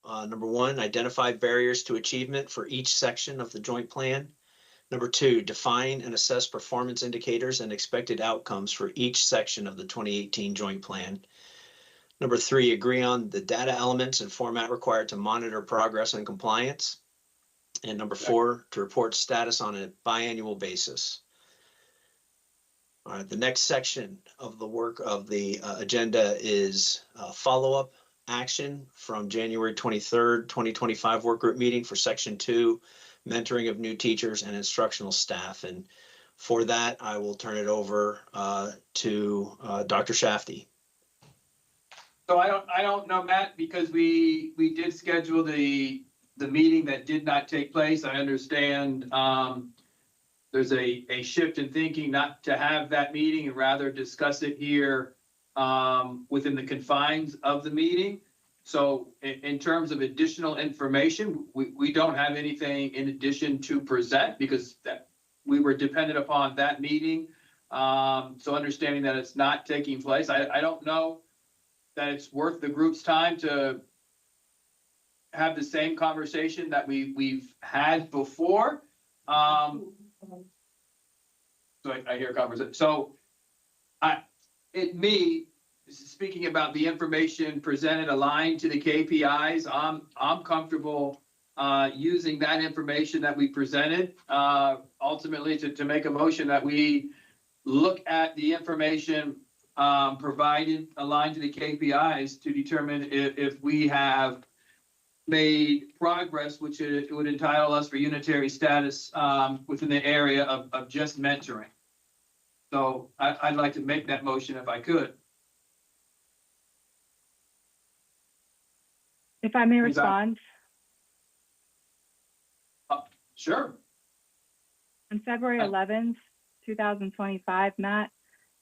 Number one, identify barriers to achievement for each section of the joint plan. Number two, define and assess performance indicators and expected outcomes for each section of the 2018 joint plan. Number three, agree on the data elements and format required to monitor progress and compliance. And number four, to report status on a biannual basis. All right, the next section of the work of the agenda is follow-up action from January 23rd, 2025 work group meeting for section 2, mentoring of new teachers and instructional staff. And for that, I will turn it over to Dr. Shafty. So I don't know, Matt, because we did schedule the meeting that did not take place. I understand there's a shift in thinking not to have that meeting and rather discuss it here within the confines of the meeting. So in terms of additional information, we don't have anything in addition to present because we were dependent upon that meeting. So understanding that it's not taking place, I don't know that it's worth the group's time to have the same conversation that we've had before. So I hear conversation. So speaking about the information presented aligned to the KPIs, I'm comfortable using that information that we presented ultimately to make a motion that we look at the information provided aligned to the KPIs to determine if we have made progress, which it would entitle us for unitary status within the area of just mentoring. So I'd like to make that motion if I could. If I may respond. Sure. On February 11th, 2025, Matt,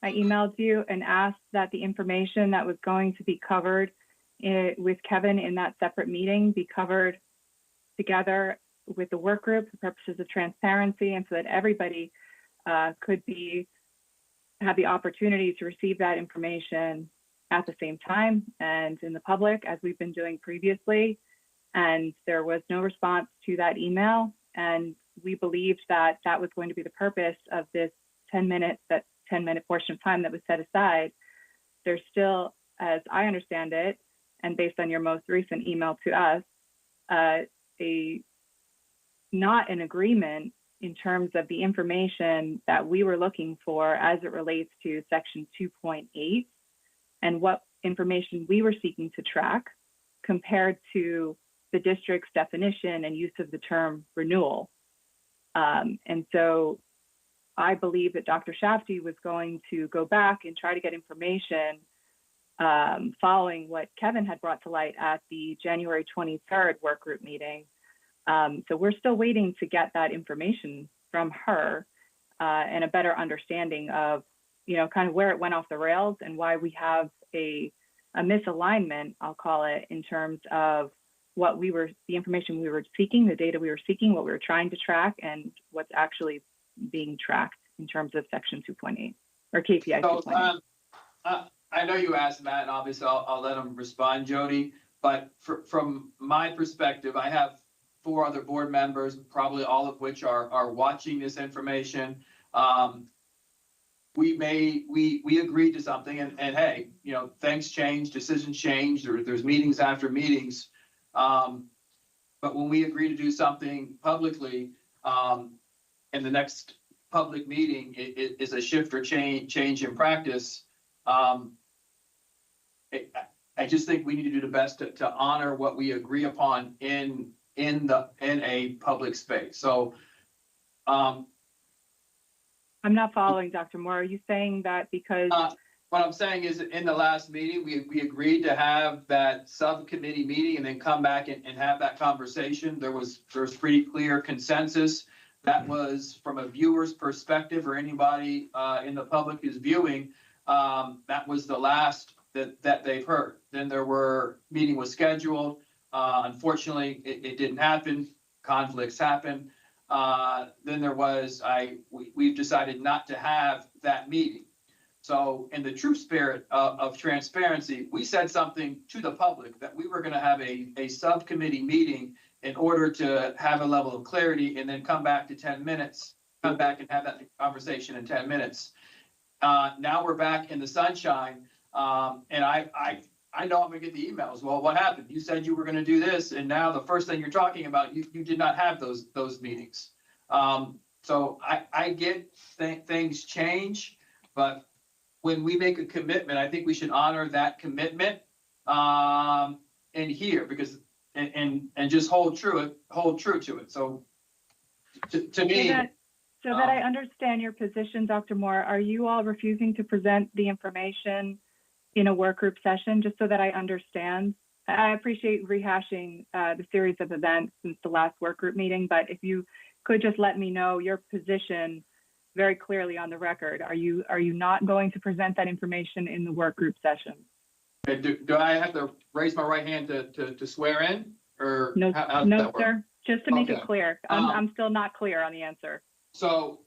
I emailed you and asked that the information that was going to be covered with Kevin in that separate meeting be covered together with the work group for purposes of transparency and so that everybody could have the opportunity to receive that information at the same time and in the public as we've been doing previously. And there was no response to that email. And we believed that that was going to be the purpose of this 10-minute portion of time that was set aside. There's still, as I understand it, and based on your most recent email to us, not an agreement in terms of the information that we were looking for as it relates to section 2.8 and what information we were seeking to track compared to the district's definition and use of the term renewal. And so I believe that Dr. Shafty was going to go back and try to get information following what Kevin had brought to light at the January 23rd work group meeting. So we're still waiting to get that information from her and a better understanding of, kind of where it went off the rails and why we have a misalignment, I'll call it, in terms of the information we were seeking, the data we were seeking, what we were trying to track, and what's actually being tracked in terms of section 2.8 or KPI 2.8. I know you asked Matt, and obviously I'll let him respond, Jody, but from my perspective, I have 4 other board members, probably all of which are watching this information. We agreed to something, and hey, things change, decisions change, there's meetings after meetings. But when we agree to do something publicly, in the next public meeting is a shift or change in practice. I just think we need to do the best to honor what we agree upon in a public space. So I'm not following, Dr. Moore. Are you saying that because what I'm saying is in the last meeting, we agreed to have that subcommittee meeting and then come back and have that conversation. There was pretty clear consensus. That was from a viewer's perspective or anybody in the public who's viewing, that was the last that they've heard. Then meeting was scheduled. Unfortunately, it didn't happen. Conflicts happen. Then we've decided not to have that meeting. So in the true spirit of transparency, we said something to the public that we were going to have a subcommittee meeting in order to have a level of clarity and then come back to 10 minutes, come back and have that conversation in 10 minutes. Now we're back in the sunshine. And I know I'm gonna get the emails. Well, what happened? You said you were gonna do this, and now the first thing you're talking about, you did not have those meetings. So I get things change, but when we make a commitment, I think we should honor that commitment. And here, because and just hold true to it. So to me. So that I understand your position, Dr. Moore, are you all refusing to present the information in a work group session, just so that I understand? I appreciate rehashing the series of events since the last work group meeting, but if you could just let me know your position very clearly on the record. Are you not going to present that information in the work group session? Do I have to raise my right hand to swear in, or no, no, sir? Just to make Okay. it clear, I'm still not clear on the answer. So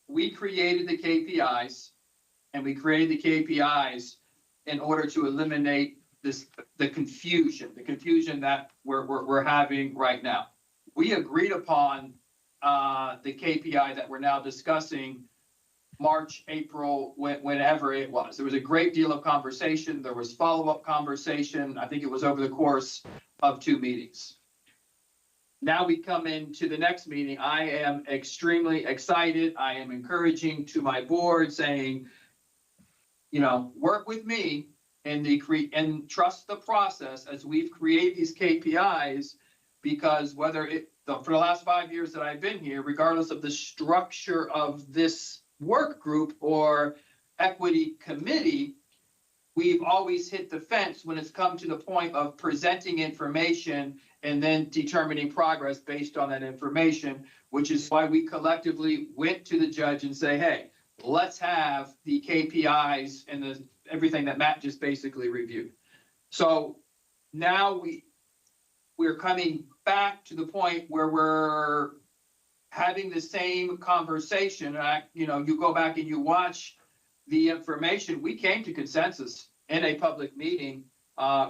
we created the KPIs, and we created the KPIs in order to eliminate the confusion that we're having right now. We agreed upon the KPI that we're now discussing March, April, whenever it was. There was a great deal of conversation. There was follow-up conversation. I think it was over the course of 2 meetings. Now we come into the next meeting. I am extremely excited. I am encouraging to my board saying, work with me and trust the process as we've created these KPIs, because for the last 5 years that I've been here, regardless of the structure of this work group or equity committee, we've always hit the fence when it's come to the point of presenting information and then determining progress based on that information, which is why we collectively went to the judge and say, hey, let's have the KPIs and everything that Matt just basically reviewed. So now we're coming back to the point where we're having the same conversation. You go back and you watch the information. We came to consensus in a public meeting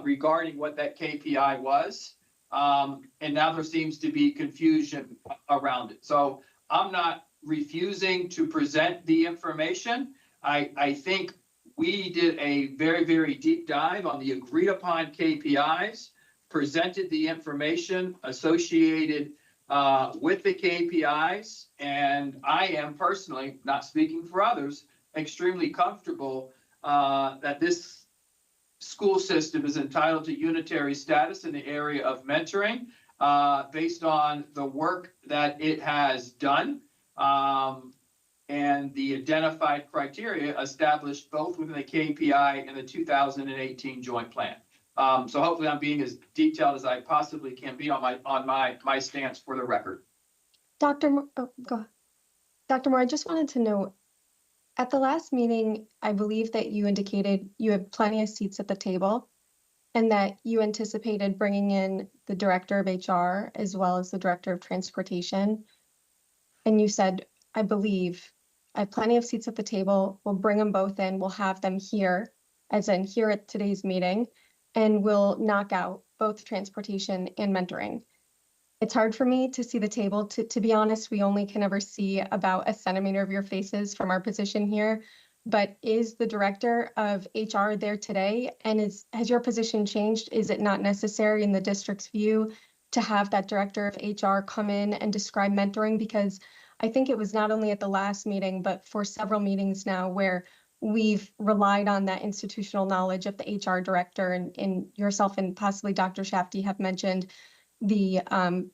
regarding what that KPI was. And now there seems to be confusion around it. So I'm not refusing to present the information. I think we did a very, very deep dive on the agreed upon KPIs, presented the information associated with the KPIs. And I am personally, not speaking for others, extremely comfortable that this school system is entitled to unitary status in the area of mentoring based on the work that it has done and the identified criteria established both within the KPI and the 2018 joint plan. So hopefully I'm being as detailed as I possibly can be on my stance for the record. Dr. Moore, go ahead. Dr. Moore, I just wanted to know, at the last meeting, I believe that you indicated you have plenty of seats at the table and that you anticipated bringing in the director of HR as well as the director of transportation. And you said, I believe, I have plenty of seats at the table. We'll bring them both in. We'll have them here, as in here at today's meeting, and we'll knock out both transportation and mentoring. It's hard for me to see the table. To be honest, we only can ever see about a centimeter of your faces from our position here. But is the director of HR there today? And has your position changed? Is it not necessary in the district's view to have that director of HR come in and describe mentoring? Because I think it was not only at the last meeting, but for several meetings now where we've relied on that institutional knowledge of the HR director, and yourself and possibly Dr. Shafty have mentioned the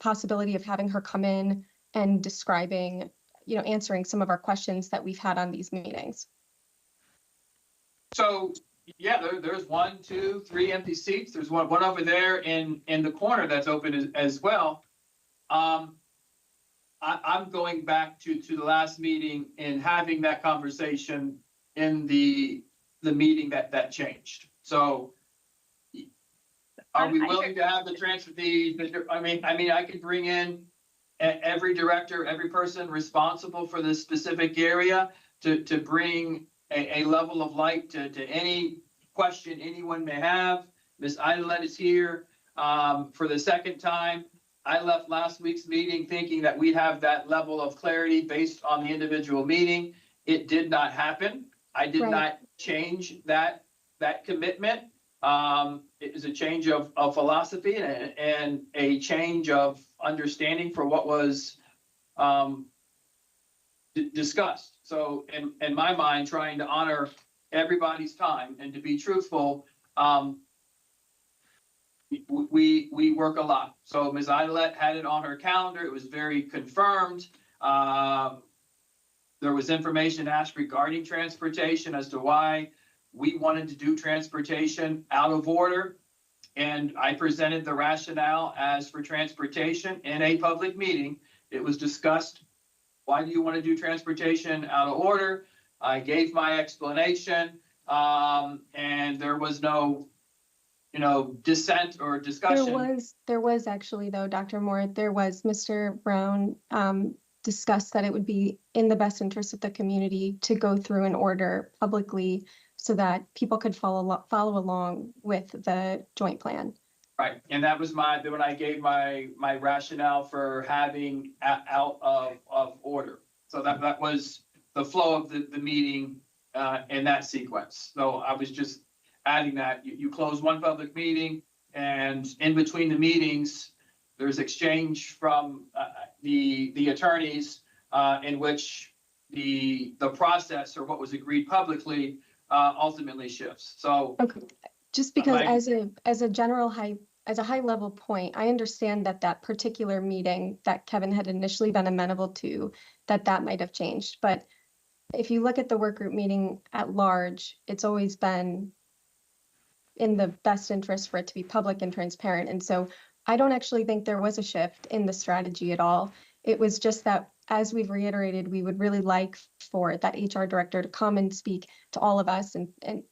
possibility of having her come in and describing, answering some of our questions that we've had on these meetings. So yeah, there's 1, 2, 3 empty seats. There's one over there in the corner that's open as well. I'm going back to the last meeting and having that conversation in the meeting that changed. So are we willing to have the transfer? I could bring in every director, every person responsible for this specific area to bring a level of light to any question anyone may have. Ms. Ilet is here for the second time. I left last week's meeting thinking that we'd have that level of clarity based on the individual meeting. It did not happen. I did Right. not change that commitment. It was a change of philosophy and a change of understanding for what was discussed. So in my mind, trying to honor everybody's time and to be truthful, we work a lot. So Ms. Ilet had it on her calendar. It was very confirmed. There was information asked regarding transportation as to why we wanted to do transportation out of order. And I presented the rationale as for transportation in a public meeting. It was discussed. Why do you want to do transportation out of order? I gave my explanation, and there was no, dissent or discussion. There was actually, though, Dr. Moore, there was Mr. Brown discussed that it would be in the best interest of the community to go through an order publicly so that people could follow along with the joint plan. Right, and that was when I gave my rationale for having out of order. So that was the flow of the meeting in that sequence. So I was just adding that you close one public meeting, and in between the meetings, there's exchange from the attorneys in which the process or what was agreed publicly ultimately shifts. So okay, just because as a general high level point, I understand that particular meeting that Kevin had initially been amenable to, that might have changed. But if you look at the work group meeting at large, it's always been in the best interest for it to be public and transparent. And so I don't actually think there was a shift in the strategy at all. It was just that, as we've reiterated, we would really like for that HR director to come and speak to all of us and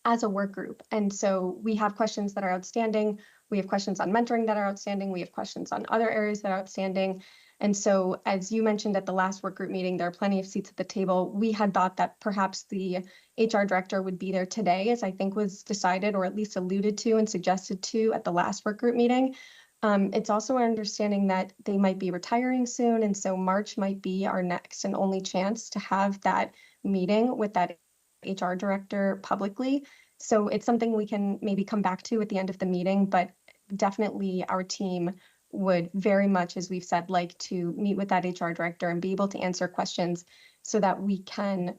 as a work group. And so we have questions that are outstanding. We have questions on mentoring that are outstanding. We have questions on other areas that are outstanding. And so, as you mentioned at the last work group meeting, there are plenty of seats at the table. We had thought that perhaps the HR director would be there today, as I think was decided or at least alluded to and suggested to at the last work group meeting. It's also our understanding that they might be retiring soon. And so March might be our next and only chance to have that meeting with that HR director publicly. So it's something we can maybe come back to at the end of the meeting, but definitely our team would very much, as we've said, like to meet with that HR director and be able to answer questions so that we can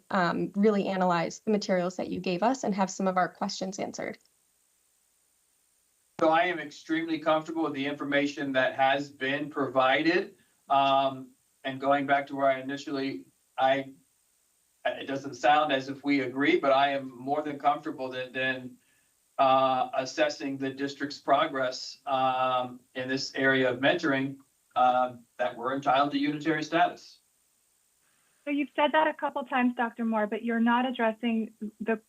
really analyze the materials that you gave us and have some of our questions answered. So I am extremely comfortable with the information that has been provided. And going back to where I initially, it doesn't sound as if we agree, but I am more than comfortable than assessing the district's progress in this area of mentoring, that we're entitled to unitary status. So you've said that a couple times, Dr. Moore, but you're not addressing the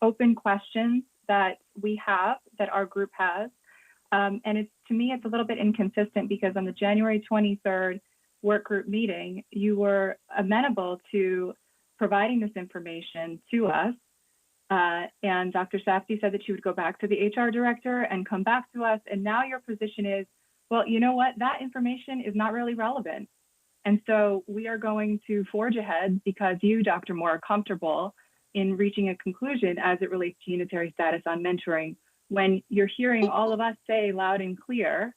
open questions that we have, that our group has. And to me, it's a little bit inconsistent because on the January 23rd work group meeting, you were amenable to providing this information to us. And Dr. Safdie said that she would go back to the HR director and come back to us. And now your position is, well, you know what? That information is not really relevant. And so we are going to forge ahead because you, Dr. Moore, are comfortable in reaching a conclusion as it relates to unitary status on mentoring, when you're hearing all of us say loud and clear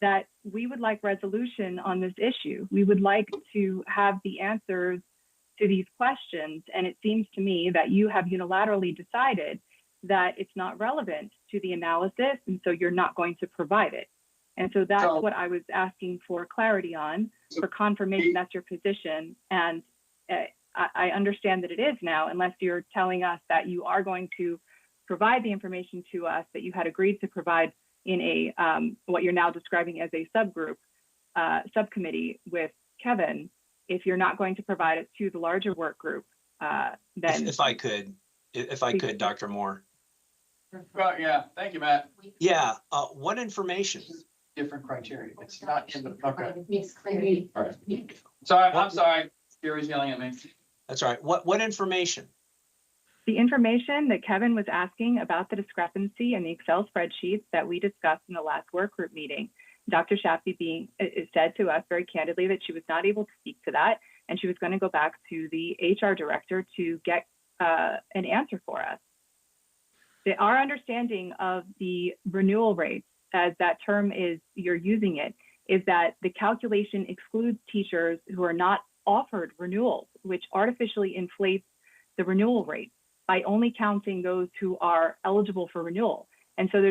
that we would like resolution on this issue. We would like to have the answers to these questions. And it seems to me that you have unilaterally decided that it's not relevant to the analysis, and so you're not going to provide it. And so that's what I was asking for clarity on, for confirmation that's your position. And I understand that it is now, unless you're telling us that you are going to provide the information to us that you had agreed to provide in a what you're now describing as a subgroup, subcommittee with Kevin. If you're not going to provide it to the larger work group, then if I could, Dr. Moore. Well, yeah, thank you, Matt. Yeah, what information? Different criteria. It's not in the, okay. All right. Sorry, I'm sorry. Gary's yelling at me. That's all right. What information? The information that Kevin was asking about the discrepancy in the Excel spreadsheets that we discussed in the last work group meeting, Dr. Shafty said to us very candidly that she was not able to speak to that, and she was going to go back to the HR director to get an answer for us. Our understanding of the renewal rates, as that term is, you're using it, is that the calculation excludes teachers who are not offered renewals, which artificially inflates the renewal rate by only counting those who are eligible for renewal. And so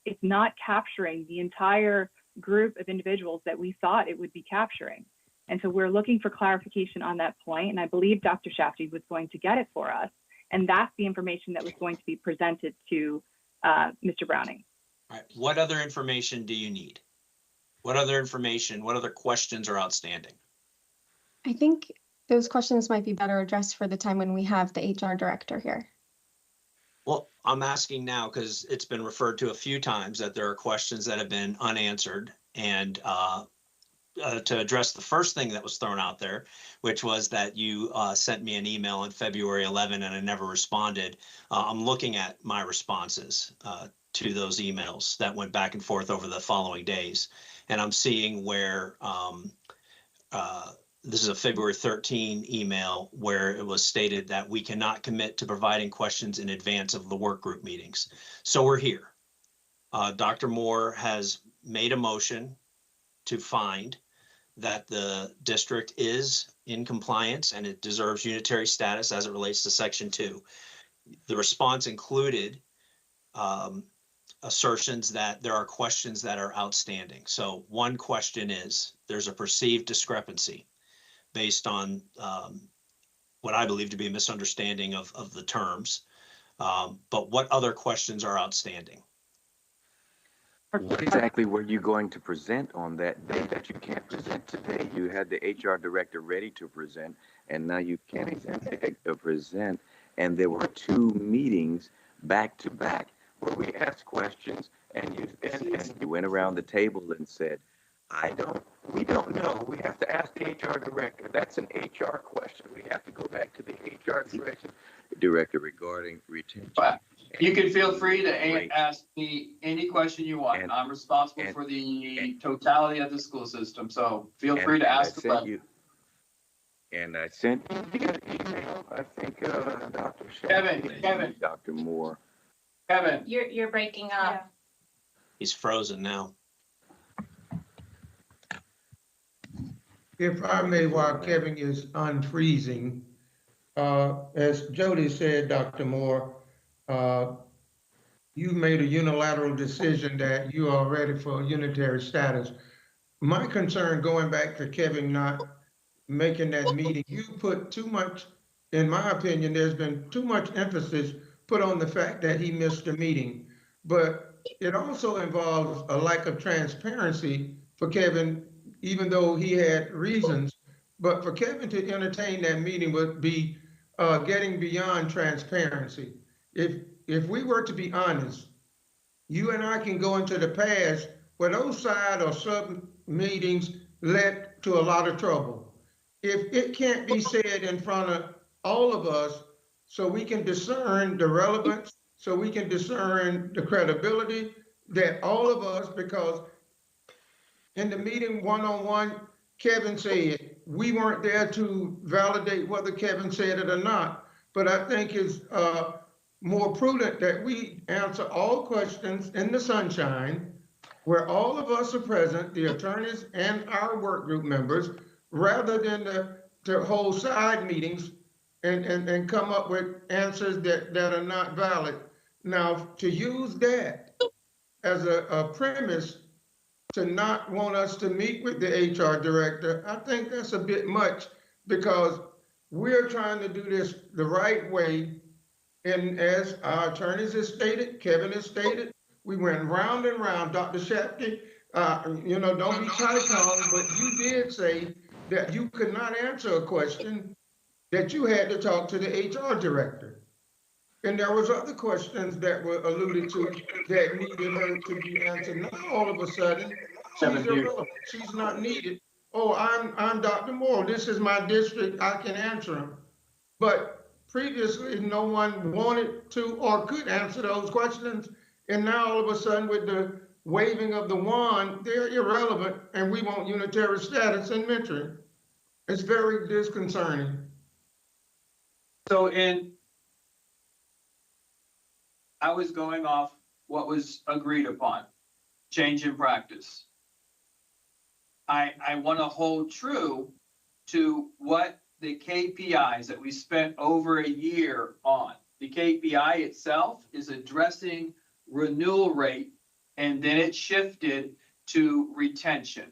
it's not capturing the entire group of individuals that we thought it would be capturing. And so we're looking for clarification on that point, and I believe Dr. Shafty was going to get it for us. And that's the information that was going to be presented to Mr. Browning. All right. What other information do you need? What other information, what other questions are outstanding? I think those questions might be better addressed for the time when we have the HR director here. Well, I'm asking now because it's been referred to a few times that there are questions that have been unanswered. And to address the first thing that was thrown out there, which was that you sent me an email on February 11 and I never responded. I'm looking at my responses to those emails that went back and forth over the following days. And I'm seeing where this is a February 13 email where it was stated that we cannot commit to providing questions in advance of the work group meetings. So we're here. Dr. Moore has made a motion to find that the district is in compliance and it deserves unitary status as it relates to Section 2. The response included assertions that there are questions that are outstanding. So one question is, there's a perceived discrepancy based on what I believe to be a misunderstanding of the terms. But what other questions are outstanding? What exactly were you going to present on that day that you can't present today? You had the HR director ready to present, and now you can't present. And there were 2 meetings back to back where we asked questions, and you went around the table and said, we don't know. We have to ask the HR director. That's an HR question. We have to go back to the HR director regarding retention. But you can feel free to ask me any question you want. I'm responsible for the totality of the school system, so feel free to ask the question. And I sent you the email, I think, Dr. Kevin. Dr. Moore. Kevin. You're breaking up. Yeah. He's frozen now. If I may, while Kevin is unfreezing, as Jody said, Dr. Moore, you made a unilateral decision that you are ready for unitary status. My concern, going back to Kevin not making that meeting, you put too much, in my opinion, there's been too much emphasis put on the fact that he missed the meeting. But it also involves a lack of transparency for Kevin, even though he had reasons. But for Kevin to entertain that meeting would be getting beyond transparency. If we were to be honest, you and I can go into the past where those side or sub meetings led to a lot of trouble. If it can't be said in front of all of us so we can discern the relevance, so we can discern the credibility that all of us, because in the meeting one-on-one, Kevin said, we weren't there to validate whether Kevin said it or not, but I think it's more prudent that we answer all questions in the sunshine where all of us are present, the attorneys and our work group members, rather than to hold side meetings and come up with answers that are not valid. Now, to use that as a premise to not want us to meet with the HR director, I think that's a bit much, because we're trying to do this the right way. And as our attorneys have stated, Kevin has stated, we went round and round. Dr. Shafty, don't be tight-tongued, but you did say that you could not answer a question, that you had to talk to the HR director. And there was other questions that were alluded to that needed her to be answered. Now all of a sudden, she's irrelevant. She's not needed. Oh, I'm Dr. Moore. This is my district. I can answer them. But previously no one wanted to or could answer those questions. And now all of a sudden with the waving of the wand, they're irrelevant and we want unitary status in mentoring. It's very disconcerting. So I was going off what was agreed upon, change in practice. I want to hold true to what the KPIs that we spent over a year on. The KPI itself is addressing renewal rate, and then it shifted to retention.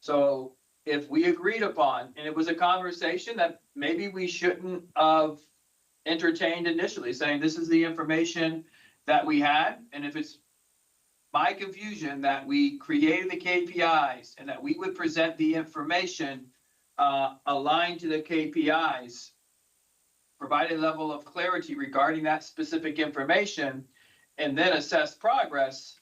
So if we agreed upon, and it was a conversation that maybe we shouldn't have entertained initially, saying this is the information that we had, and if it's my confusion that we created the KPIs and that we would present the information aligned to the KPIs, provide a level of clarity regarding that specific information, and then assess progress.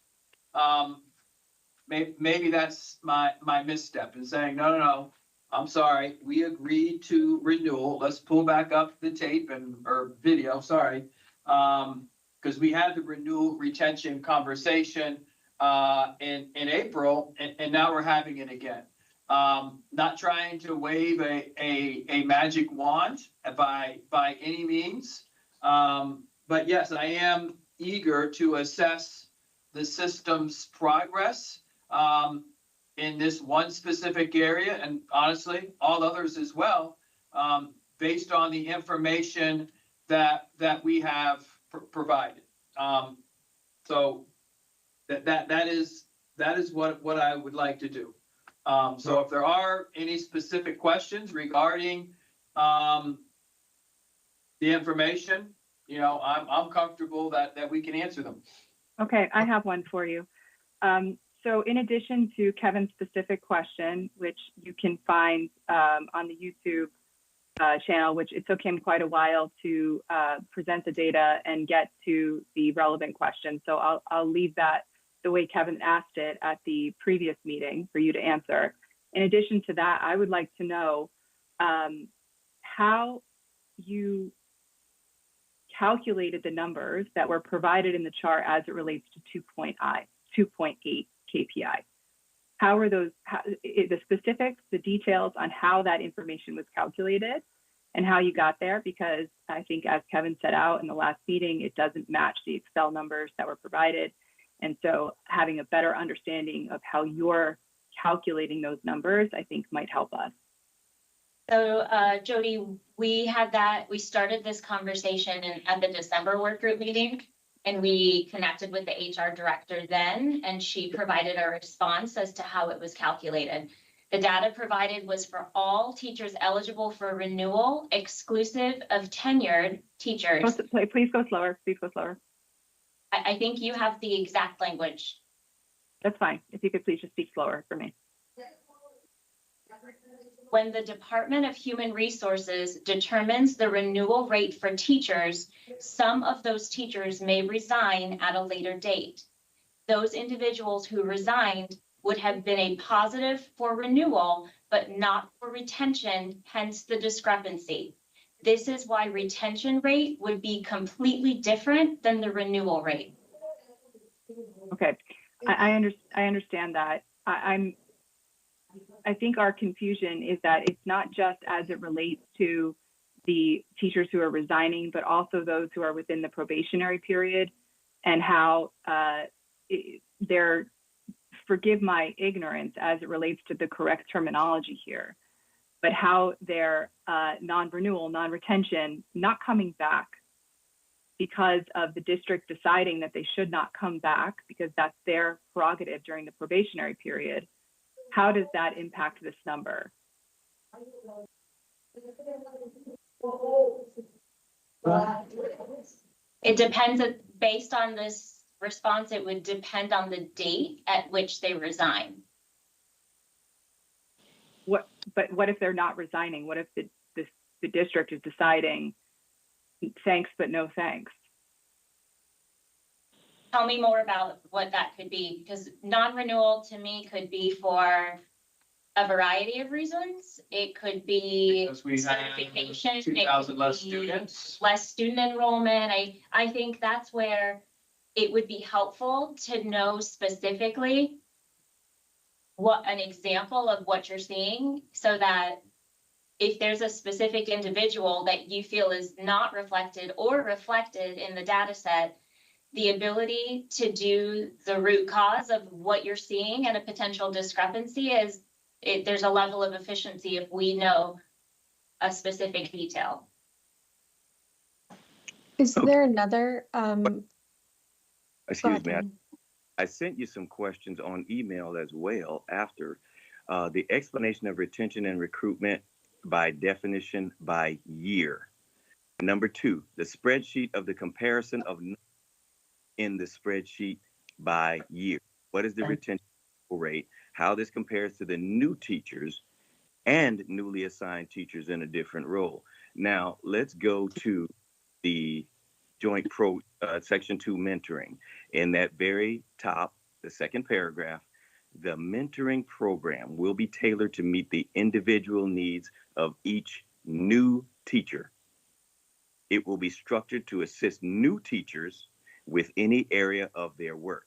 Maybe that's my misstep in saying, no, I'm sorry, we agreed to renewal. Let's pull back up the tape or video, sorry. Because we had the renewal retention conversation in April, and now we're having it again. Not trying to wave a magic wand by any means, but yes, I am eager to assess the system's progress in this one specific area, and honestly, all others as well, based on the information that we have provided. So that is what I would like to do. So if there are any specific questions regarding the information, I'm comfortable that we can answer them. Okay, I have one for you. So in addition to Kevin's specific question, which you can find on the YouTube channel, which it took him quite a while to present the data and get to the relevant question. So I'll leave that the way Kevin asked it at the previous meeting for you to answer. In addition to that, I would like to know how you calculated the numbers that were provided in the chart as it relates to 2.8 KPI. How are those, the specifics, the details on how that information was calculated and how you got there? Because I think as Kevin set out in the last meeting, it doesn't match the Excel numbers that were provided. And so having a better understanding of how you're calculating those numbers, I think might help us. So Jody, we started this conversation at the December work group meeting, and we connected with the HR director then, and she provided a response as to how it was calculated. The data provided was for all teachers eligible for renewal, exclusive of tenured teachers. Please go slower, please go slower. I think you have the exact language. That's fine. If you could please just speak slower for me. When the Department of Human Resources determines the renewal rate for teachers, some of those teachers may resign at a later date. Those individuals who resigned would have been a positive for renewal, but not for retention, hence the discrepancy. This is why retention rate would be completely different than the renewal rate. Okay, I understand that. I think our confusion is that it's not just as it relates to the teachers who are resigning, but also those who are within the probationary period, and how they're, forgive my ignorance as it relates to the correct terminology here, but how they're non-renewal, non-retention, not coming back because of the district deciding that they should not come back because that's their prerogative during the probationary period. How does that impact this number? It depends, based on this response, it would depend on the date at which they resign. But what if they're not resigning? What if the district is deciding thanks, but no thanks? Tell me more about what that could be, because non-renewal to me could be for a variety of reasons. It could be Because we have certification. it 2,000 could less be students. Less student enrollment. I think that's where it would be helpful to know specifically what an example of what you're seeing, so that if there's a specific individual that you feel is not reflected or reflected in the data set, the ability to do the root cause of what you're seeing and a potential discrepancy there's a level of efficiency if we know a specific detail. Is there another, Excuse me, Gordon? I sent you some questions on email as well after the explanation of retention and recruitment by definition by year. Number 2, the spreadsheet of the comparison of in the spreadsheet by year. What is the retention rate? How this compares to the new teachers and newly assigned teachers in a different role. Now, let's go to the joint section 2 mentoring. In that very top, the second paragraph, the mentoring program will be tailored to meet the individual needs of each new teacher. It will be structured to assist new teachers with any area of their work.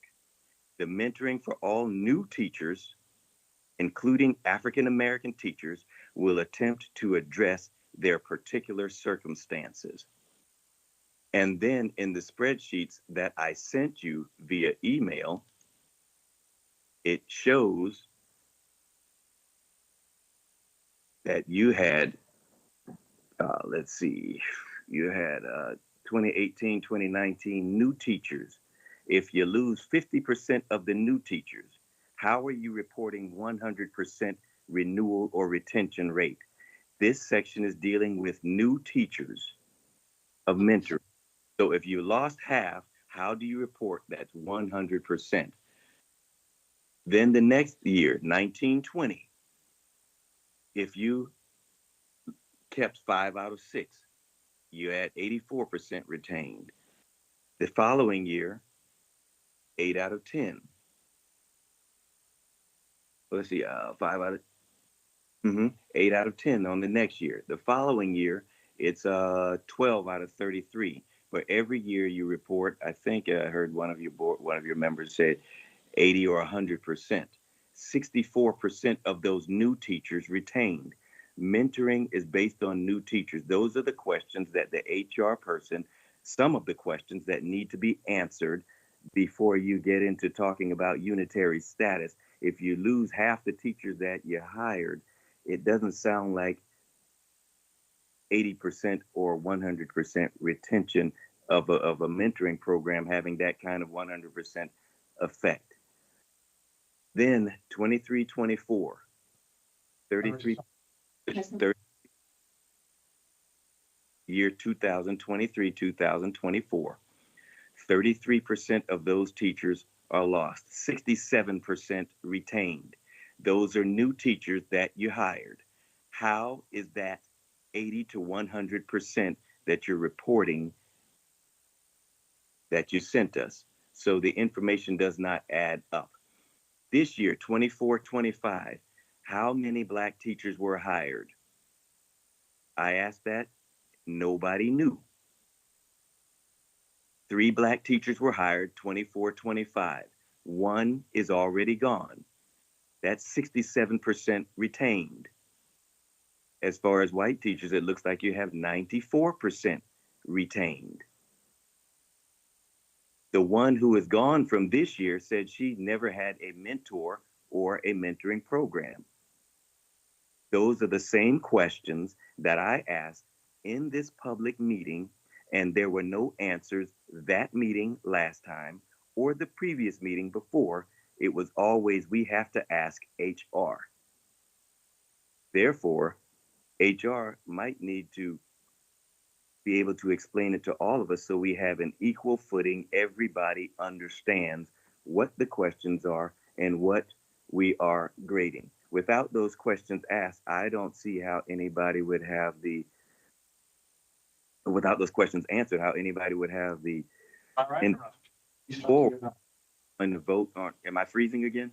The mentoring for all new teachers, including African American teachers, will attempt to address their particular circumstances. And then in the spreadsheets that I sent you via email, it shows that you had, let's see, you had 2018, 2019 new teachers. If you lose 50% of the new teachers, how are you reporting 100% renewal or retention rate? This section is dealing with new teachers of mentoring. So if you lost half, how do you report that's 100%? Then the next year, 1920, if you kept 5 out of 6, you had 84% retained. The following year, 8 out of 10. Let's see, 8 out of 10 on the next year. The following year, it's 12 out of 33. But every year you report, I think I heard one of your members said 80 or 100%. 64% of those new teachers retained. Mentoring is based on new teachers. Those are the questions that the HR person, some of the questions that need to be answered before you get into talking about unitary status. If you lose half the teachers that you hired, it doesn't sound like 80% or 100% retention of a mentoring program having that kind of 100% effect. Then 23, 24, 33, 30, year 2023, 2024, 33% of those teachers are lost, 67% retained. Those are new teachers that you hired. How is that 80 to 100% that you're reporting that you sent us? So the information does not add up. This year, 24-25, how many Black teachers were hired? I asked that. Nobody knew. 3 Black teachers were hired, 24-25. 1 is already gone. That's 67% retained. As far as white teachers, it looks like you have 94% retained. The one who is gone from this year said she never had a mentor or a mentoring program. Those are the same questions that I asked in this public meeting, and there were no answers that meeting last time or the previous meeting before. It was always, we have to ask HR. Therefore, HR might need to be able to explain it to all of us so we have an equal footing. Everybody understands what the questions are and what we are grading. Without those questions asked, I don't see how anybody would have the, without those questions answered, how anybody would have the, All right. and the vote on, am I freezing again?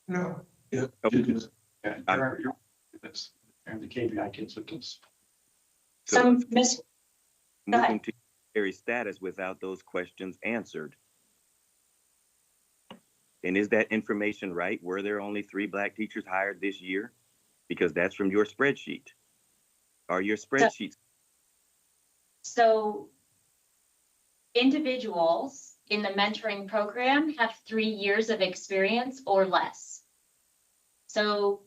No. Yeah. Okay. Yeah, this, and the KPI kids with this. So, Ms. Go ahead. Moving to unitary status without those questions answered. And is that information right? Were there only 3 Black teachers hired this year? Because that's from your spreadsheet. Are your spreadsheets? So individuals in the mentoring program have 3 years of experience or less. So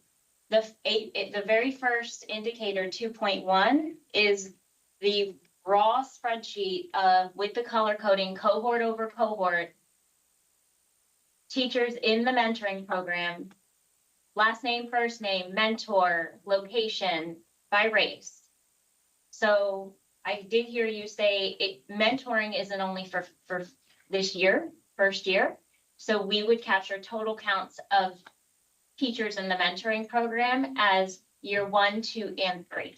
the very first indicator, 2.1, is the raw spreadsheet of, with the color coding, cohort over cohort, teachers in the mentoring program, last name, first name, mentor, location, by race. So I did hear you say mentoring isn't only for this year, first year. So we would capture total counts of teachers in the mentoring program as year 1, 2, and 3.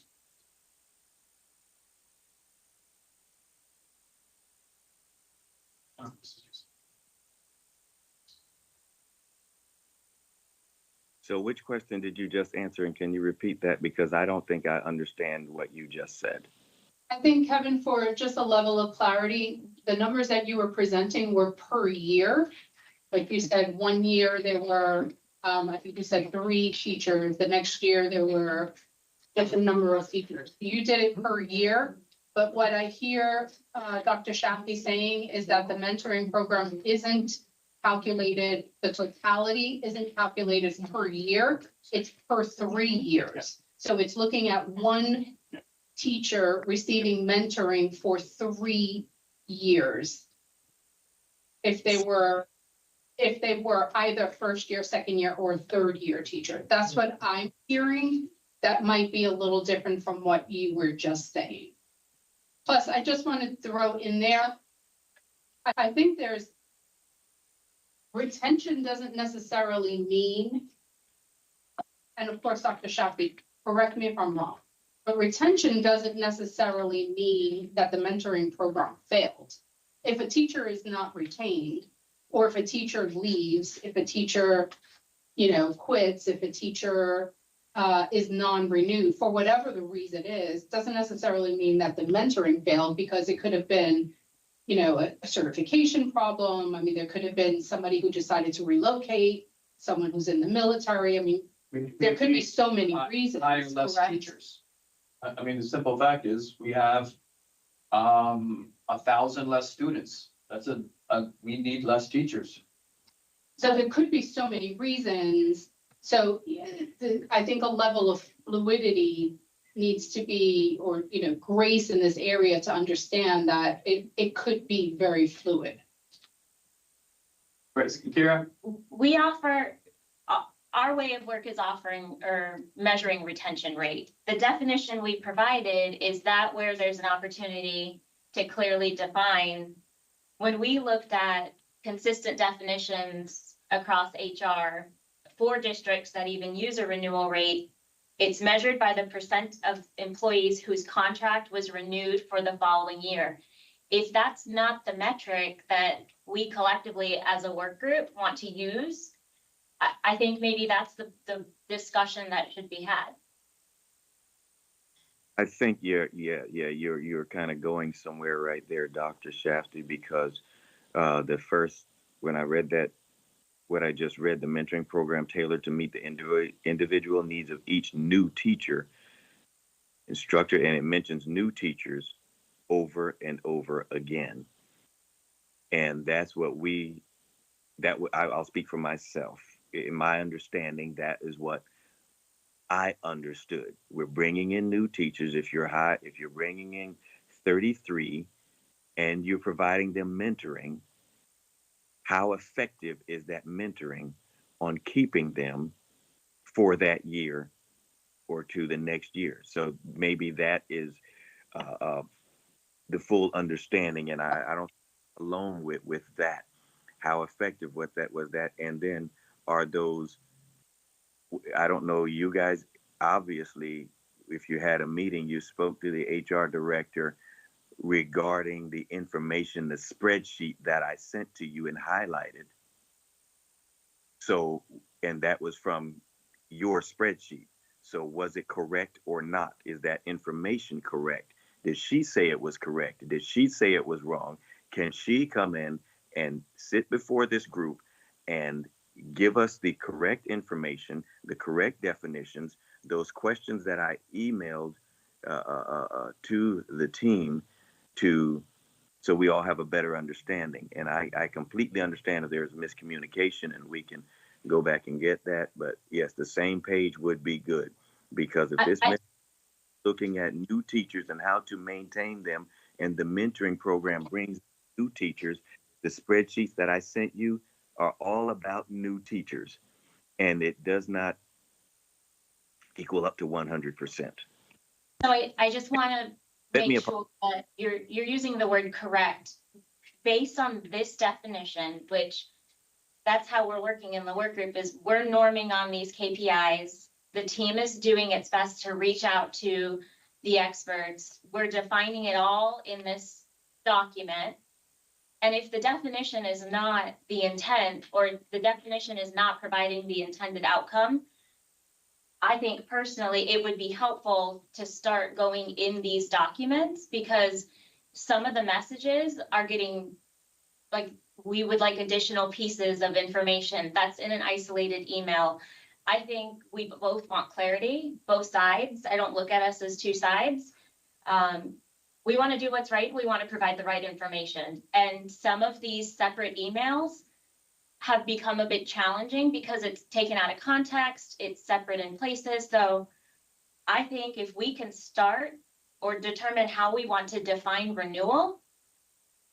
So which question did you just answer? And can you repeat that? Because I don't think I understand what you just said. I think, Kevin, for just a level of clarity, the numbers that you were presenting were per year. Like you said, 1 year there were, I think you said 3 teachers. The next year there were just a number of teachers. You did it per year. But what I hear Dr. Shafty saying is that the mentoring program isn't calculated, the totality isn't calculated per year, it's per 3 years. So it's looking at 1 teacher receiving mentoring for 3 years. If they were either first year, second year, or third year teacher. That's what I'm hearing. That might be a little different from what you were just saying. Plus, I just want to throw in there, I think there's retention doesn't necessarily mean, and of course, Dr. Shafty, correct me if I'm wrong, but retention doesn't necessarily mean that the mentoring program failed. If a teacher is not retained, or if a teacher leaves, if a teacher, quits, if a teacher is non-renewed, for whatever the reason is, doesn't necessarily mean that the mentoring failed, because it could have been a certification problem. I mean, there could have been somebody who decided to relocate, someone who's in the military. I mean, there could be so many reasons. Hiring less correct? teachers. I mean, the simple fact is we have 1,000 less students. We need less teachers. So there could be so many reasons. So I think a level of fluidity needs to be, or grace in this area to understand that it could be very fluid. Right, Kira? We offer, our way of work is offering or measuring retention rate. The definition we provided is that where there's an opportunity to clearly define. When we looked at consistent definitions across HR for districts that even use a renewal rate, it's measured by the percent of employees whose contract was renewed for the following year. If that's not the metric that we collectively as a work group want to use, I think maybe that's the discussion that should be had. I think you're kind of going somewhere right there, Dr. Shafty, because when I read that, what I just read, the mentoring program tailored to meet the individual needs of each new teacher, instructor, and it mentions new teachers over and over again. And that's what I'll speak for myself. In my understanding, that is what I understood. We're bringing in new teachers. If you're bringing in 33 and you're providing them mentoring, how effective is that mentoring on keeping them for that year or to the next year? So maybe that is the full understanding, and I don't alone with that. How effective was that? And then are those, I don't know, you guys, obviously, if you had a meeting, you spoke to the HR director regarding the information, the spreadsheet that I sent to you and highlighted. So, and that was from your spreadsheet. So was it correct or not? Is that information correct? Did she say it was correct? Did she say it was wrong? Can she come in and sit before this group and give us the correct information, the correct definitions, those questions that I emailed to the team to, so we all have a better understanding. And I completely understand if there's miscommunication and we can go back and get that. But yes, the same page would be good, because if this looking at new teachers and how to maintain them, and the mentoring program brings new teachers, the spreadsheets that I sent you are all about new teachers, and it does not equal up to 100%. So I just want to Let me make sure that you're using the word correct. Based on this definition, which that's how we're working in the work group, is we're norming on these KPIs. The team is doing its best to reach out to the experts. We're defining it all in this document. And if the definition is not the intent, or the definition is not providing the intended outcome, I think personally it would be helpful to start going in these documents, because some of the messages are getting, like, we would like additional pieces of information that's in an isolated email. I think we both want clarity, both sides. I don't look at us as two sides. We want to do what's right. We want to provide the right information. And some of these separate emails have become a bit challenging because it's taken out of context, it's separate in places. So I think if we can start or determine how we want to define renewal,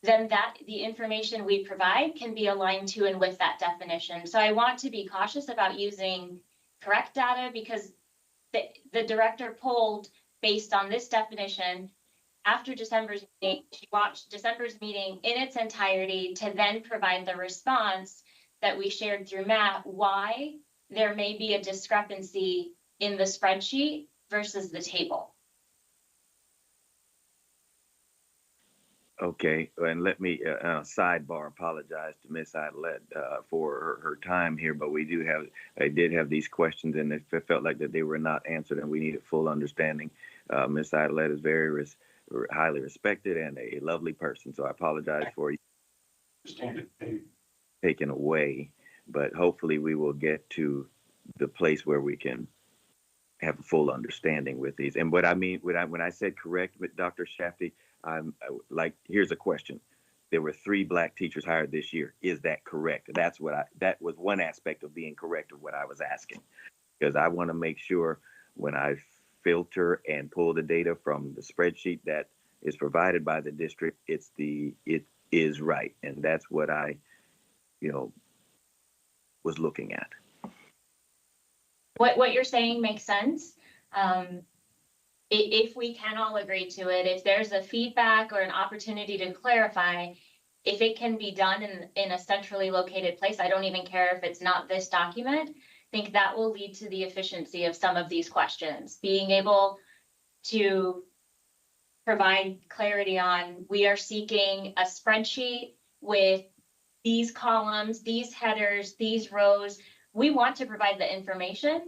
then that the information we provide can be aligned to and with that definition. So I want to be cautious about using correct data, because the director polled based on this definition after December's meeting. She watched December's meeting in its entirety to then provide the response that we shared through Matt, why there may be a discrepancy in the spreadsheet versus the table. Okay, and let me sidebar apologize to Miss Idlett for her time here, but I did have these questions, and it felt like that they were not answered, and we needed full understanding. Miss Idlett is very highly respected and a lovely person, so I apologize for you taken away, but hopefully we will get to the place where we can have a full understanding with these. And what I mean, when I said correct with Dr. Shafty, here's a question. There were 3 Black teachers hired this year. Is that correct? That was one aspect of being correct of what I was asking, because I want to make sure when I filter and pull the data from the spreadsheet that is provided by the district, it is right. And that's what I, was looking at. What you're saying makes sense. If we can all agree to it, if there's a feedback or an opportunity to clarify, if it can be done in a centrally located place, I don't even care if it's not this document. I think that will lead to the efficiency of some of these questions. Being able to provide clarity on, we are seeking a spreadsheet with these columns, these headers, these rows. We want to provide the information.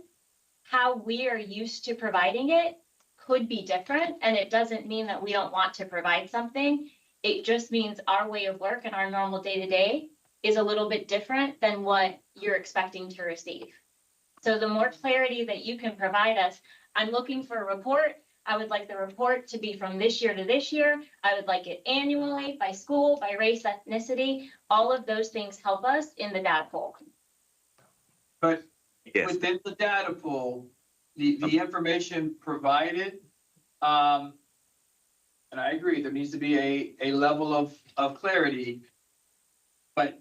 How we are used to providing it could be different, and it doesn't mean that we don't want to provide something. It just means our way of work and our normal day-to-day is a little bit different than what you're expecting to receive. So the more clarity that you can provide us, I'm looking for a report. I would like the report to be from this year to this year. I would like it annually, by school, by race, ethnicity. All of those things help us in the data pool. But Yes. within the data pool, the information provided, and I agree, there needs to be a level of clarity, but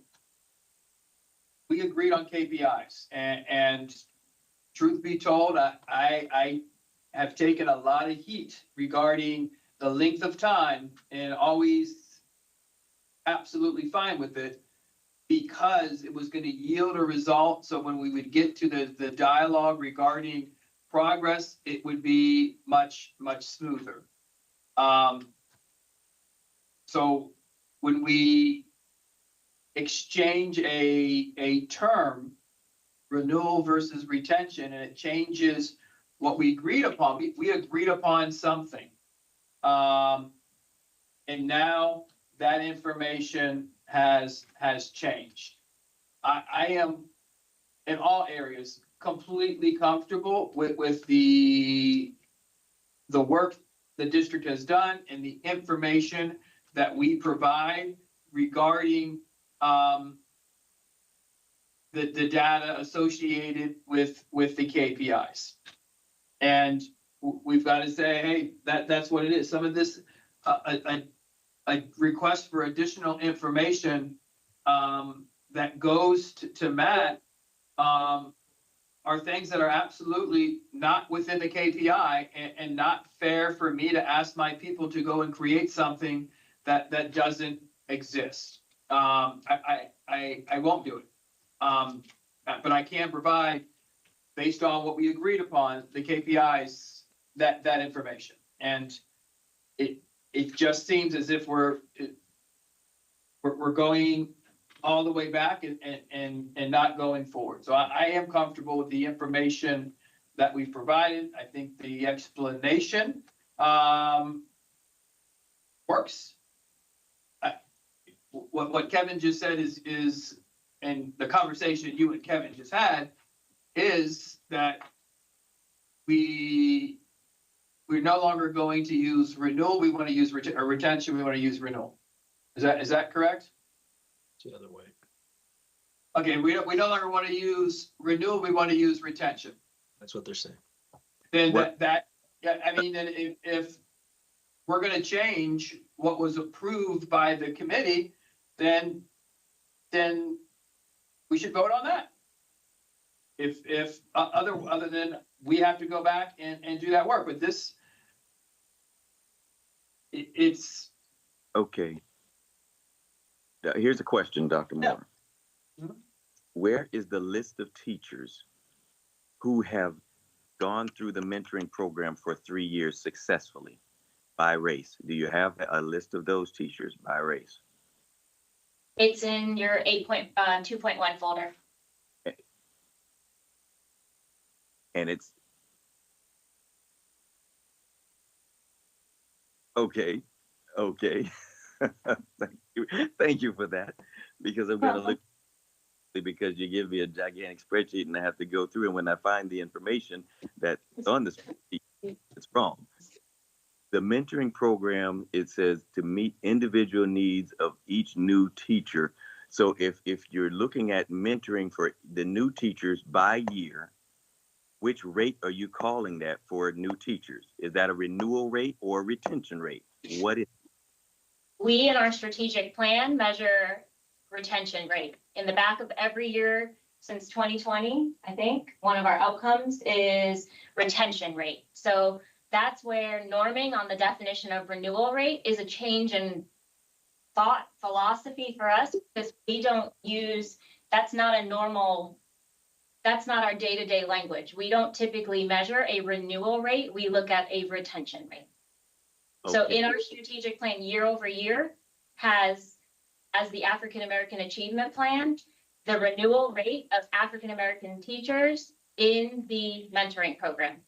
we agreed on KPIs, and truth be told, I have taken a lot of heat regarding the length of time, and always absolutely fine with it, because it was going to yield a result. So when we would get to the dialogue regarding progress, it would be much, much smoother. So when we exchange a term renewal versus retention, and it changes what we agreed upon. We agreed upon something. And now that information has changed. I am in all areas completely comfortable with the work the district has done and the information that we provide regarding the data associated with the KPIs. And we've got to say, hey, that's what it is. Some of this, a request for additional information that goes to Matt are things that are absolutely not within the KPI and not fair for me to ask my people to go and create something that doesn't exist. I won't do it. But I can provide, based on what we agreed upon, the KPIs, that information. And it just seems as if we're going all the way back and not going forward. So I am comfortable with the information that we've provided. I think the explanation works. What Kevin just said is, and the conversation you and Kevin just had, is that we're no longer going to use renewal. We want to use retention. We want to use renewal. Is that correct? It's the other way. Okay, we no longer want to use renewal. We want to use retention. That's what they're saying. Then yeah, I mean, then if we're going to change what was approved by the committee, then we should vote on that. If other than we have to go back and do that work, but this, it's Okay. Here's a question, Dr. Moore. Mhm. Where is the list of teachers who have gone through the mentoring program for 3 years successfully by race? Do you have a list of those teachers by race? It's in your 2.1 folder. And it's okay. Thank you for that, because I'm gonna look, because you give me a gigantic spreadsheet and I have to go through, and when I find the information that's on the spreadsheet, it's wrong. The mentoring program, it says to meet individual needs of each new teacher. So if you're looking at mentoring for the new teachers by year, which rate are you calling that for new teachers? Is that a renewal rate or a retention rate? What is? We in our strategic plan measure retention rate. In the back of every year since 2020, I think, one of our outcomes is retention rate. So that's where norming on the definition of renewal rate is a change in thought philosophy for us, because we don't use, that's not our day-to-day language. We don't typically measure a renewal rate. We look at a retention rate. Okay. So in our strategic plan, year over year, has, as the African American Achievement Plan, the renewal rate of African American teachers in the mentoring program.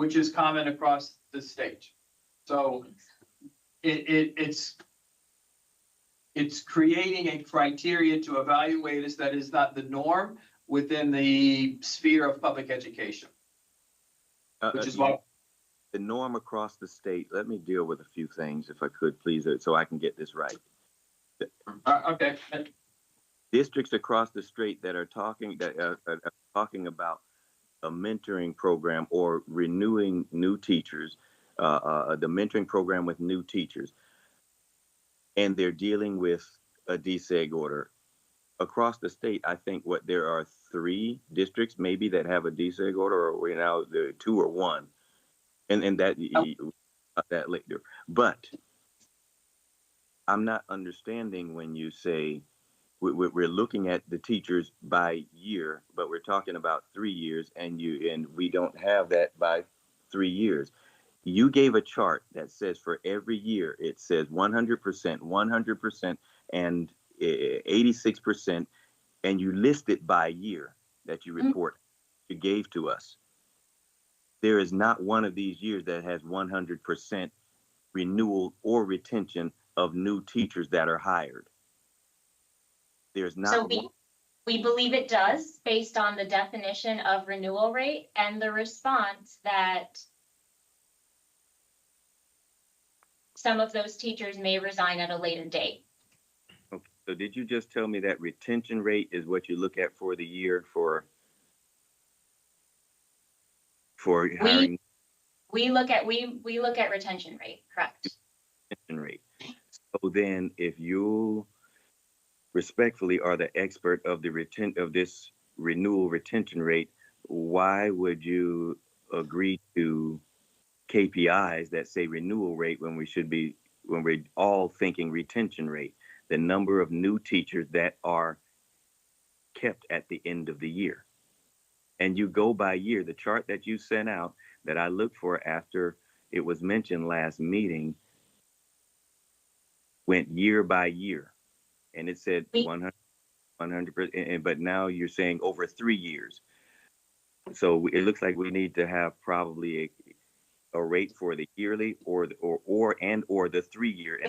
which is common across the state. So it's creating a criteria to evaluate us that is not the norm within the sphere of public education, which is why. The norm across the state. Let me deal with a few things, if I could, please, so I can get this right. Okay. Districts across the state that are talking about a mentoring program or renewing new teachers, the mentoring program with new teachers, and they're dealing with a DSEG order. Across the state, I think there are 3 districts maybe that have a DSEG order, or we're now the 2 or 1. And that later. But I'm not understanding when you say we're looking at the teachers by year, but we're talking about 3 years, and we don't have that by 3 years. You gave a chart that says for every year it says 100%, 100%, and 86%, and you list it by year that you report, you gave to us. There is not one of these years that has 100% renewal or retention of new teachers that are hired. There's not. So we believe it does based on the definition of renewal rate and the response that some of those teachers may resign at a later date. Okay. So did you just tell me that retention rate is what you look at for the year for hiring? We look at retention rate, correct? Retention rate. So then if you respectfully are the expert of this renewal retention rate, why would you agree to KPIs that say renewal rate when we're all thinking retention rate, the number of new teachers that are kept at the end of the year? And you go by year. The chart that you sent out that I looked for after it was mentioned last meeting went year by year. And it said 100%, but now you're saying over 3 years. So it looks like we need to have probably a rate for the yearly or the 3 year.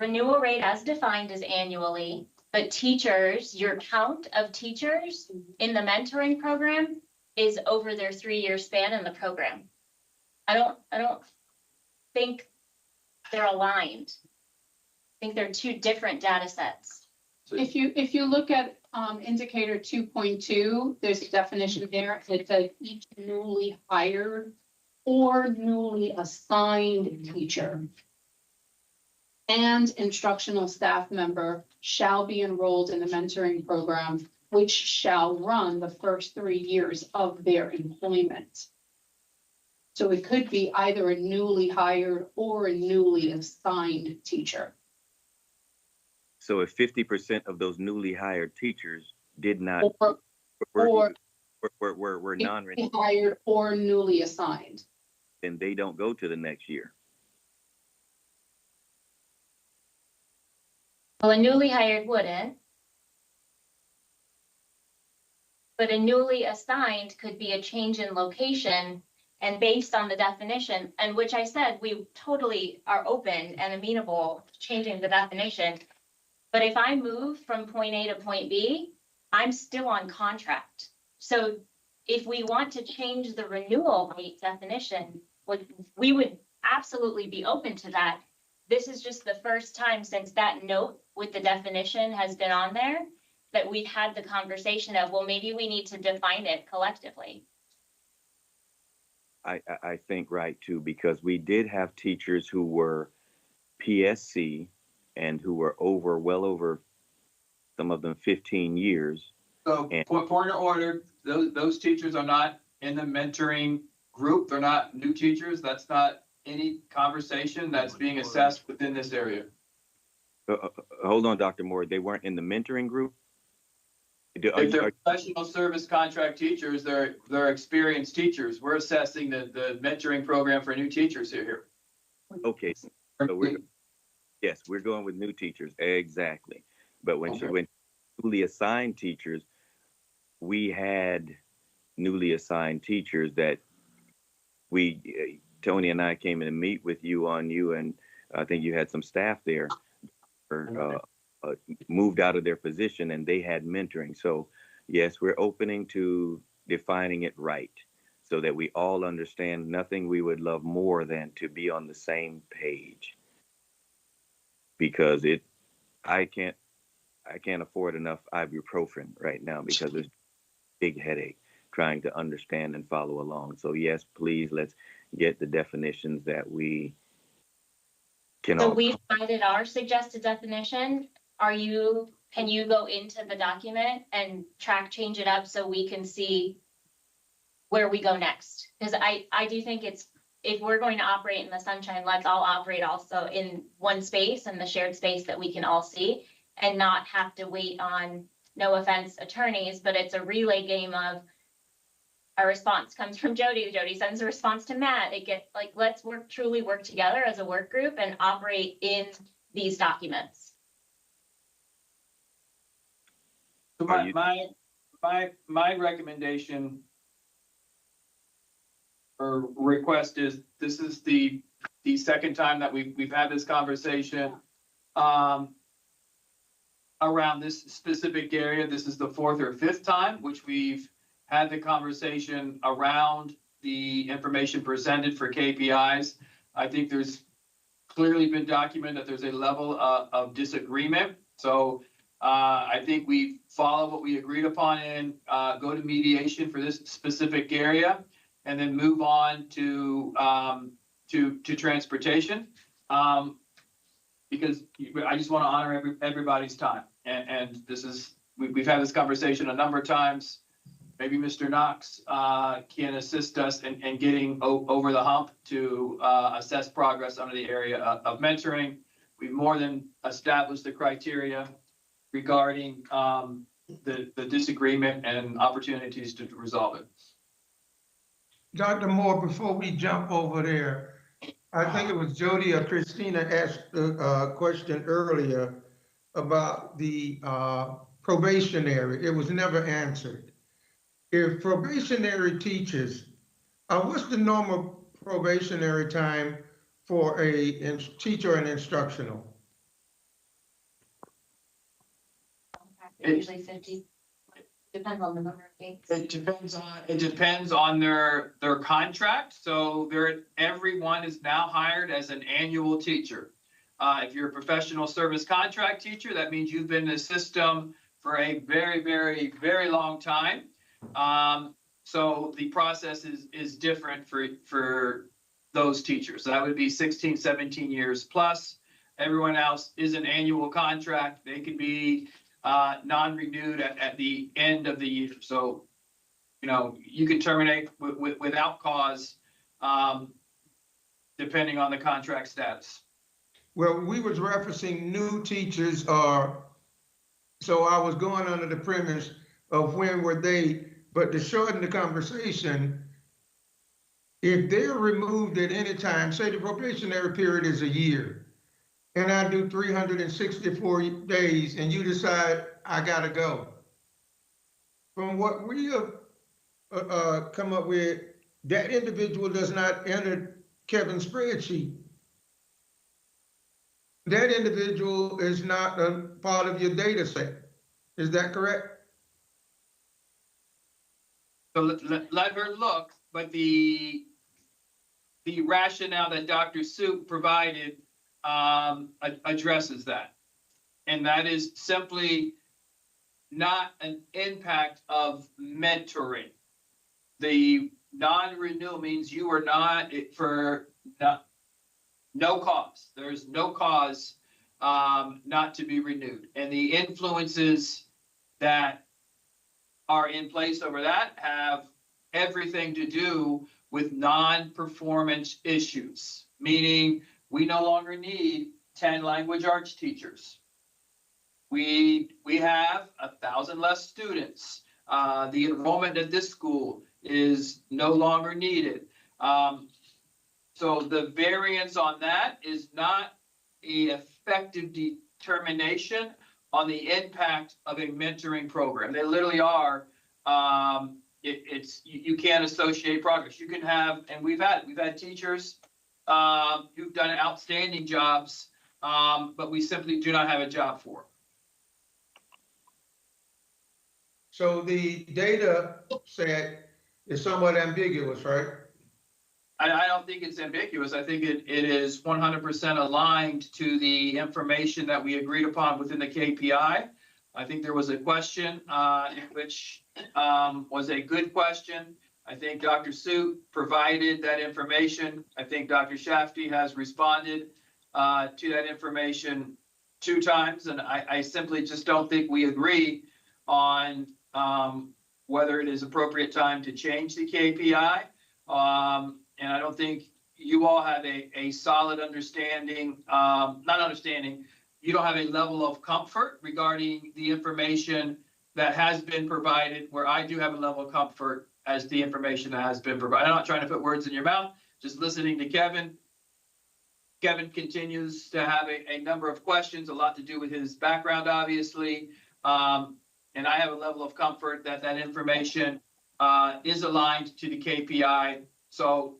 Renewal rate as defined is annually, but teachers, your count of teachers in the mentoring program is over their 3-year span in the program. I don't think they're aligned. I think they're two different data sets. If you look at indicator 2.2, there's a definition there. It says each newly hired or newly assigned teacher and instructional staff member shall be enrolled in the mentoring program, which shall run the first 3 years of their employment. So it could be either a newly hired or a newly assigned teacher. So if 50% of those newly hired teachers did not Or were non-renewed, hired or newly assigned. then they don't go to the next year. Well, a newly hired wouldn't. But a newly assigned could be a change in location, and based on the definition, and which I said, we totally are open and amenable to changing the definition. But if I move from point A to point B, I'm still on contract. So if we want to change the renewal rate definition, we would absolutely be open to that. This is just the first time since that note with the definition has been on there that we've had the conversation of, well, maybe we need to define it collectively. I think right too, because we did have teachers who were PSC and who were well over, some of them 15 years. So point of order, those teachers are not in the mentoring group. They're not new teachers. That's not any conversation that's being assessed within this area. Hold on, Dr. Moore. They weren't in the mentoring group? If they're professional service contract teachers, they're experienced teachers. We're assessing the mentoring program for new teachers here. Okay, so we're going with new teachers, exactly. But when newly assigned teachers, we had newly assigned teachers that Tony and I came in to meet with you and I think you had some staff there moved out of their position and they had mentoring. So yes, we're opening to defining it right so that we all understand. Nothing we would love more than to be on the same page, because I can't afford enough ibuprofen right now because it's a big headache trying to understand and follow along. So yes, please, let's get the definitions that we can So all. we provided our suggested definition. Can you go into the document and change it up so we can see where we go next? Because I do think if we're going to operate in the sunshine, let's all operate also in one space and the shared space that we can all see and not have to wait on, no offense, attorneys, but it's a relay game of a response comes from Jody. Jody sends a response to Matt. Let's truly work together as a work group and operate in these documents. So Are you- my recommendation or request is, this is the second time that we've had this conversation around this specific area. This is the fourth or fifth time which we've had the conversation around the information presented for KPIs. I think there's clearly been documented that there's a level of disagreement. So I think we follow what we agreed upon and go to mediation for this specific area, and then move on to transportation. Because I just want to honor everybody's time. And this is, we've had this conversation a number of times. Maybe Mr. Knox can assist us in getting over the hump to assess progress under the area of mentoring. We've more than established the criteria regarding the disagreement and opportunities to resolve it. Dr. Moore, before we jump over there, I think it was Jody or Christina asked a question earlier about the probationary. It was never answered. If probationary teachers, what's the normal probationary time for a teacher and instructional? Usually 50. Depends on the number of days. It depends on their contract. So everyone is now hired as an annual teacher. If you're a professional service contract teacher, that means you've been in the system for a very, very, very long time. So the process is different for those teachers. So that would be 16, 17 years plus. Everyone else is an annual contract. They can be non-renewed at the end of the year. So, you can terminate without cause, depending on the contract status. Well, we was referencing new teachers, so I was going under the premise of when were they, but to shorten the conversation, if they're removed at any time, say the probationary period is a year, and I do 364 days, and you decide I gotta go. From what we have come up with, that individual does not enter Kevin's spreadsheet. That individual is not a part of your data set. Is that correct? So let her look, but the rationale that Dr. Soup provided addresses that. And that is simply not an impact of mentoring. The non-renewal means you are not no cause. There's no cause not to be renewed. And the influences that are in place over that have everything to do with non-performance issues, meaning we no longer need 10 language arts teachers. We have 1,000 less students. The enrollment at this school is no longer needed. So the variance on that is not an effective determination on the impact of a mentoring program. They literally are. You can't associate progress. You can have, and we've had teachers who've done outstanding jobs, but we simply do not have a job for. So the data set is somewhat ambiguous, right? I don't think it's ambiguous. I think it is 100% aligned to the information that we agreed upon within the KPI. I think there was a question which was a good question. I think Dr. Soup provided that information. I think Dr. Shafty has responded to that information 2 times, and I simply just don't think we agree on whether it is appropriate time to change the KPI. And I don't think you all have a solid understanding, you don't have a level of comfort regarding the information that has been provided, where I do have a level of comfort as the information that has been provided. I'm not trying to put words in your mouth, just listening to Kevin. Kevin continues to have a number of questions, a lot to do with his background, obviously. and I have a level of comfort that that information is aligned to the KPI. So,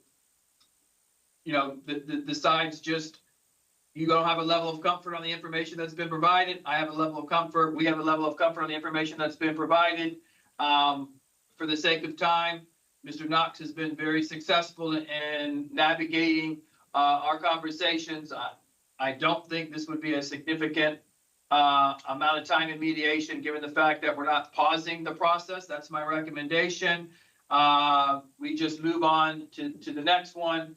you know, the sides just, you don't have a level of comfort on the information that's been provided. I have a level of comfort. We have a level of comfort on the information that's been provided. For the sake of time, Mr. Knox has been very successful in navigating our conversations. I don't think this would be a significant amount of time in mediation, given the fact that we're not pausing the process. That's my recommendation. We just move on to the next one,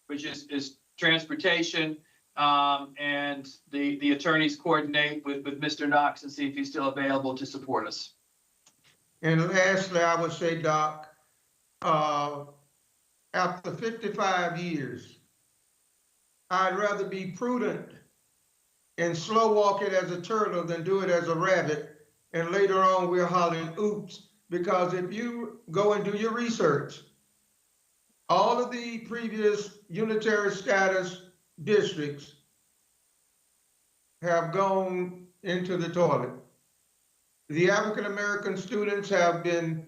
which is transportation, and the attorneys coordinate with Mr. Knox and see if he's still available to support us. And lastly, I would say, Doc, after 55 years, I'd rather be prudent and slow walk it as a turtle than do it as a rabbit. And later on, we're hollering, oops, because if you go and do your research, all of the previous unitary status districts have gone into the toilet. The African-American students have been,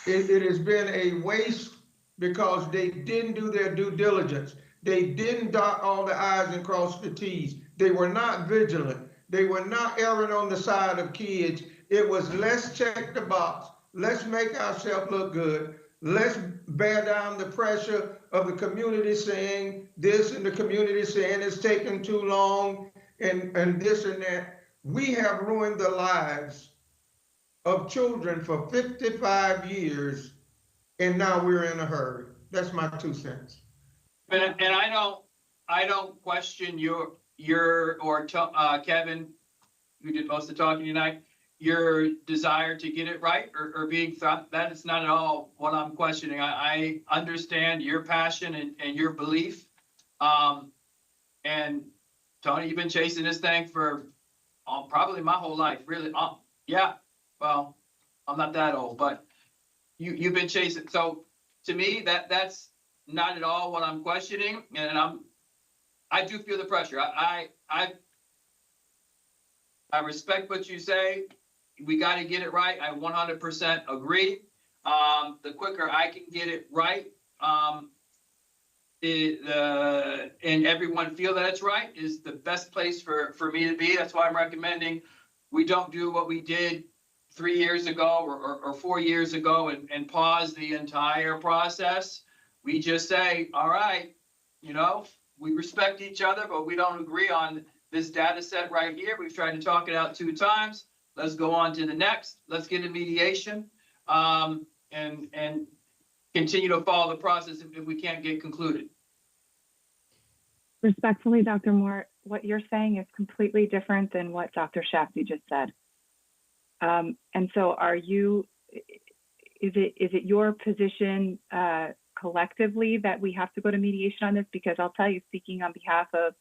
it has been a waste because they didn't do their due diligence. They didn't dot all the I's and cross the T's. They were not vigilant. They were not erring on the side of kids. It was, let's check the box. Let's make ourselves look good. Let's bear down the pressure of the community saying this and the community saying it's taking too long and this and that. We have ruined the lives of children for 55 years, and now we're in a hurry. That's my 2 cents. And I don't question your or Kevin, who did most of the talking tonight, your desire to get it right or being thought. That is not at all what I'm questioning. I understand your passion and your belief. And Tony, you've been chasing this thing for probably my whole life, really. Yeah, well, I'm not that old, but you've been chasing. So to me, that's not at all what I'm questioning. And I do feel the pressure. I respect what you say. We got to get it right. I 100% agree. The quicker I can get it right, and everyone feel that it's right, is the best place for me to be. That's why I'm recommending we don't do what we did 3 years ago or 4 years ago and pause the entire process. We just say, all right, you know, we respect each other, but we don't agree on this data set right here. We've tried to talk it out 2 times. Let's go on to the next. Let's get a mediation and continue to follow the process if we can't get concluded. Respectfully, Dr. Moore, what you're saying is completely different than what Dr. Shafty just said. And so is it your position collectively that we have to go to mediation on this? Because I'll tell you, speaking on behalf of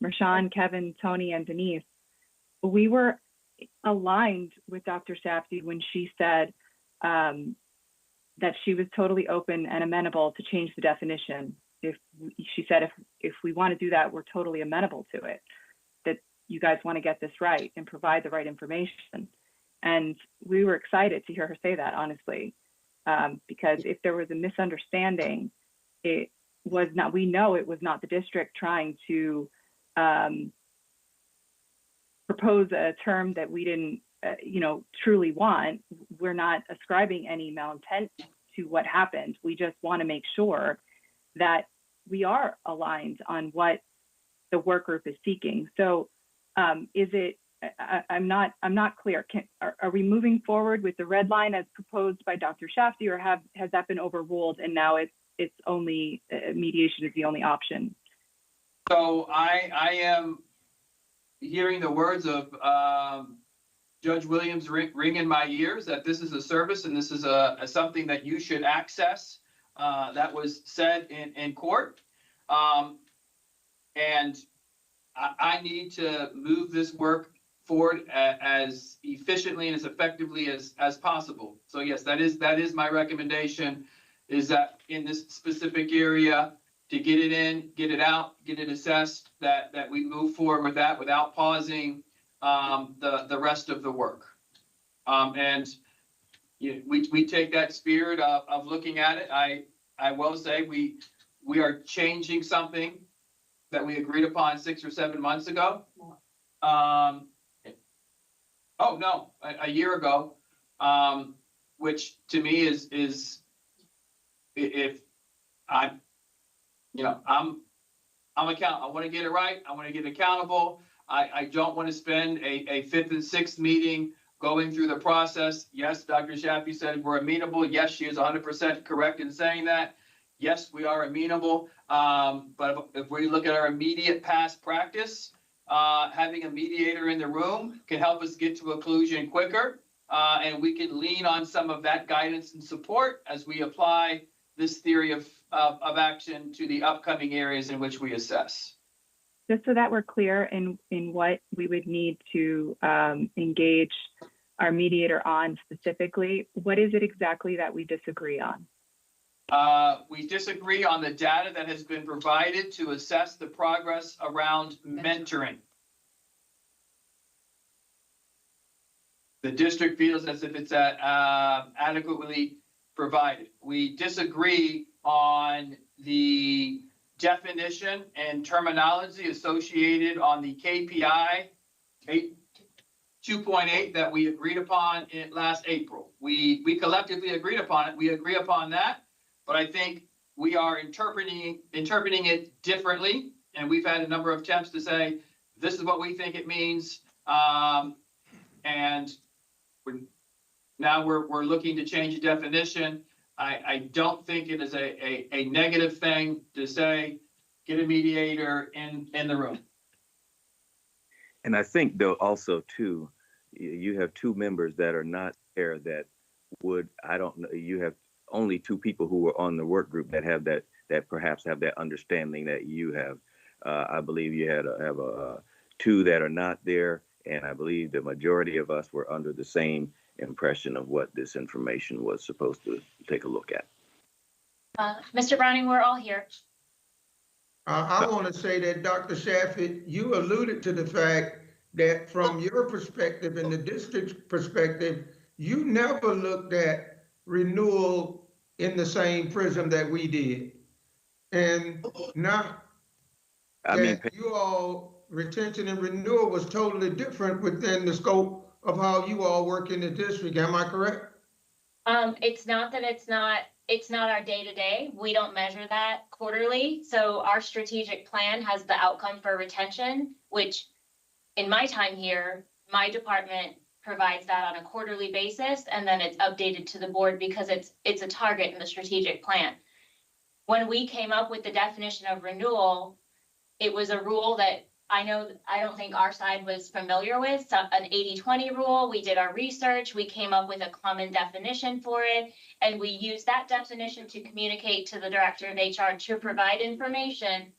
Mershawn, Kevin, Tony, and Denise, we were aligned with Dr. Shafty when she said that she was totally open and amenable to change the definition. She said, if we want to do that, we're totally amenable to it, that you guys want to get this right and provide the right information. And we were excited to hear her say that, honestly, because if there was a misunderstanding, it was not, we know it was not the district trying to propose a term that we didn't, truly want. We're not ascribing any malintent to what happened. We just want to make sure that we are aligned on what the work group is seeking. So is it, I'm not clear. Are we moving forward with the red line as proposed by Dr. Shafty, or has that been overruled and now it's only mediation is the only option? So I am hearing the words of Judge Williams ring in my ears that this is a service and this is something that you should access. That was said in court. And I need to move this work forward as efficiently and as effectively as possible. So yes, that is my recommendation, is that in this specific area, to get it in, get it out, get it assessed, that we move forward with that without pausing the rest of the work. And we take that spirit of looking at it. I will say we are changing something that we agreed upon 6 or 7 months ago. Oh, no, a year ago, which to me is if I'm accountable. I want to get it right. I want to get accountable. I don't want to spend a 5th and 6th meeting going through the process. Yes, Dr. Shafi said we're amenable. Yes, she is 100% correct in saying that. Yes, we are amenable. But if we look at our immediate past practice, having a mediator in the room can help us get to a conclusion quicker. And we can lean on some of that guidance and support as we apply this theory of action to the upcoming areas in which we assess. Just so that we're clear in what we would need to engage our mediator on specifically, what is it exactly that we disagree on? We disagree on the data that has been provided to assess the progress around mentoring. The district feels as if it's adequately provided. We disagree on the definition and terminology associated on the KPI 2.8 that we agreed upon in last April. We collectively agreed upon it. We agree upon that, but I think we are interpreting it differently. And we've had a number of attempts to say, this is what we think it means. And we're looking to change the definition. I don't think it is a negative thing to say, get a mediator in the room. And I think though also too, you have 2 members that are not there that would, I don't know, you have only 2 people who were on the work group that have that perhaps have that understanding that you have. I believe you have 2 that are not there, and I believe the majority of us were under the same impression of what this information was supposed to take a look at. Mr. Browning, we're all here. I want to say that Dr. Shafi, you alluded to the fact that from your perspective and the district's perspective, you never looked at renewal in the same prism that we did. And now you all, retention and renewal was totally different within the scope of how you all work in the district. Am I correct? It's not that it's not our day-to-day. We don't measure that quarterly. So our strategic plan has the outcome for retention, which in my time here, my department provides that on a quarterly basis, and then it's updated to the board because it's a target in the strategic plan. When we came up with the definition of renewal, it was a rule that I don't think our side was familiar with, so an 80-20 rule. We did our research, we came up with a common definition for it, and we used that definition to communicate to the director of HR to provide information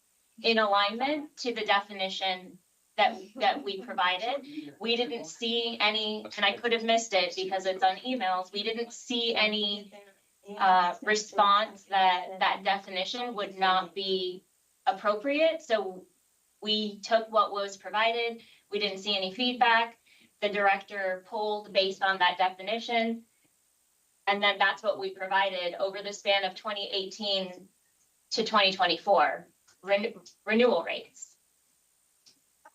in alignment to the definition that we provided. We didn't see any, and I could have missed it because it's on emails, we didn't see any response that definition would not be appropriate. So we took what was provided. We didn't see any feedback. The director pulled based on that definition. And then that's what we provided over the span of 2018 to 2024, renewal rates.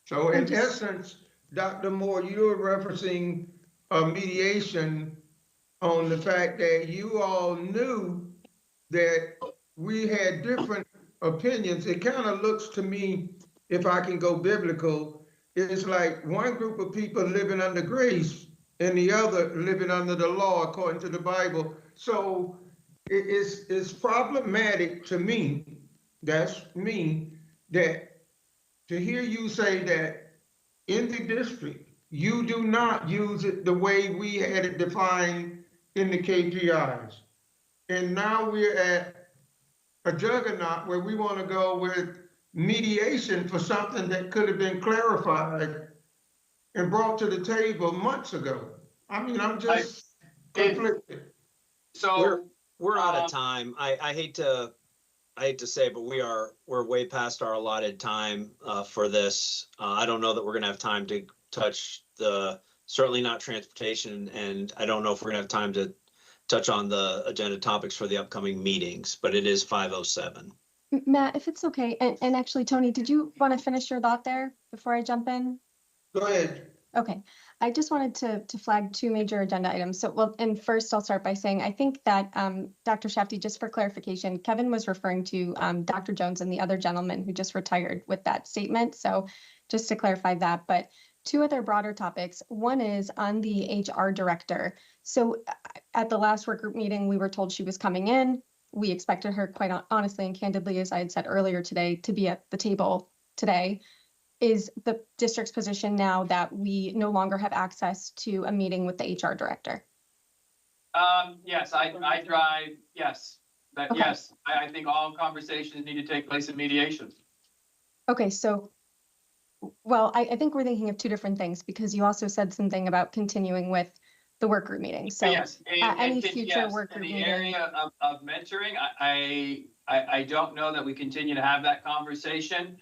So in essence, Dr. Moore, you're referencing a mediation on the fact that you all knew that we had different opinions. It kind of looks to me, if I can go biblical, it's like one group of people living under grace and the other living under the law according to the Bible. So it's problematic to me, that's me, that to hear you say that in the district, you do not use it the way we had it defined in the KPIs. And now we're at a juggernaut where we want to go with mediation for something that could have been clarified and brought to the table months ago. I mean, I'm just conflicted. So we're out of time. I hate to I hate to say, but we're way past our allotted time for this. I don't know that we're gonna have time to touch certainly not transportation, and I don't know if we're gonna have time to touch on the agenda topics for the upcoming meetings, but it is 5:07. Matt, if it's okay, and actually, Tony, did you want to finish your thought there before I jump in? Go ahead. Okay, I just wanted to flag two major agenda items. So, well, and first I'll start by saying, I think that Dr. Shafty, just for clarification, Kevin was referring to Dr. Jones and the other gentleman who just retired with that statement. So just to clarify that, but two other broader topics. One is on the HR director. So at the last work group meeting, we were told she was coming in. We expected her, quite honestly and candidly, as I had said earlier today, to be at the table today. Is the district's position now that we no longer have access to a meeting with the HR director? Yes, I drive, yes, but Okay. yes, I think all conversations need to take place in mediation. Okay, so, well, I think we're thinking of two different things, because you also said something about continuing with the work group meeting. So Yes, any and future yes, work in group the meeting. area of mentoring, I don't know that we continue to have that conversation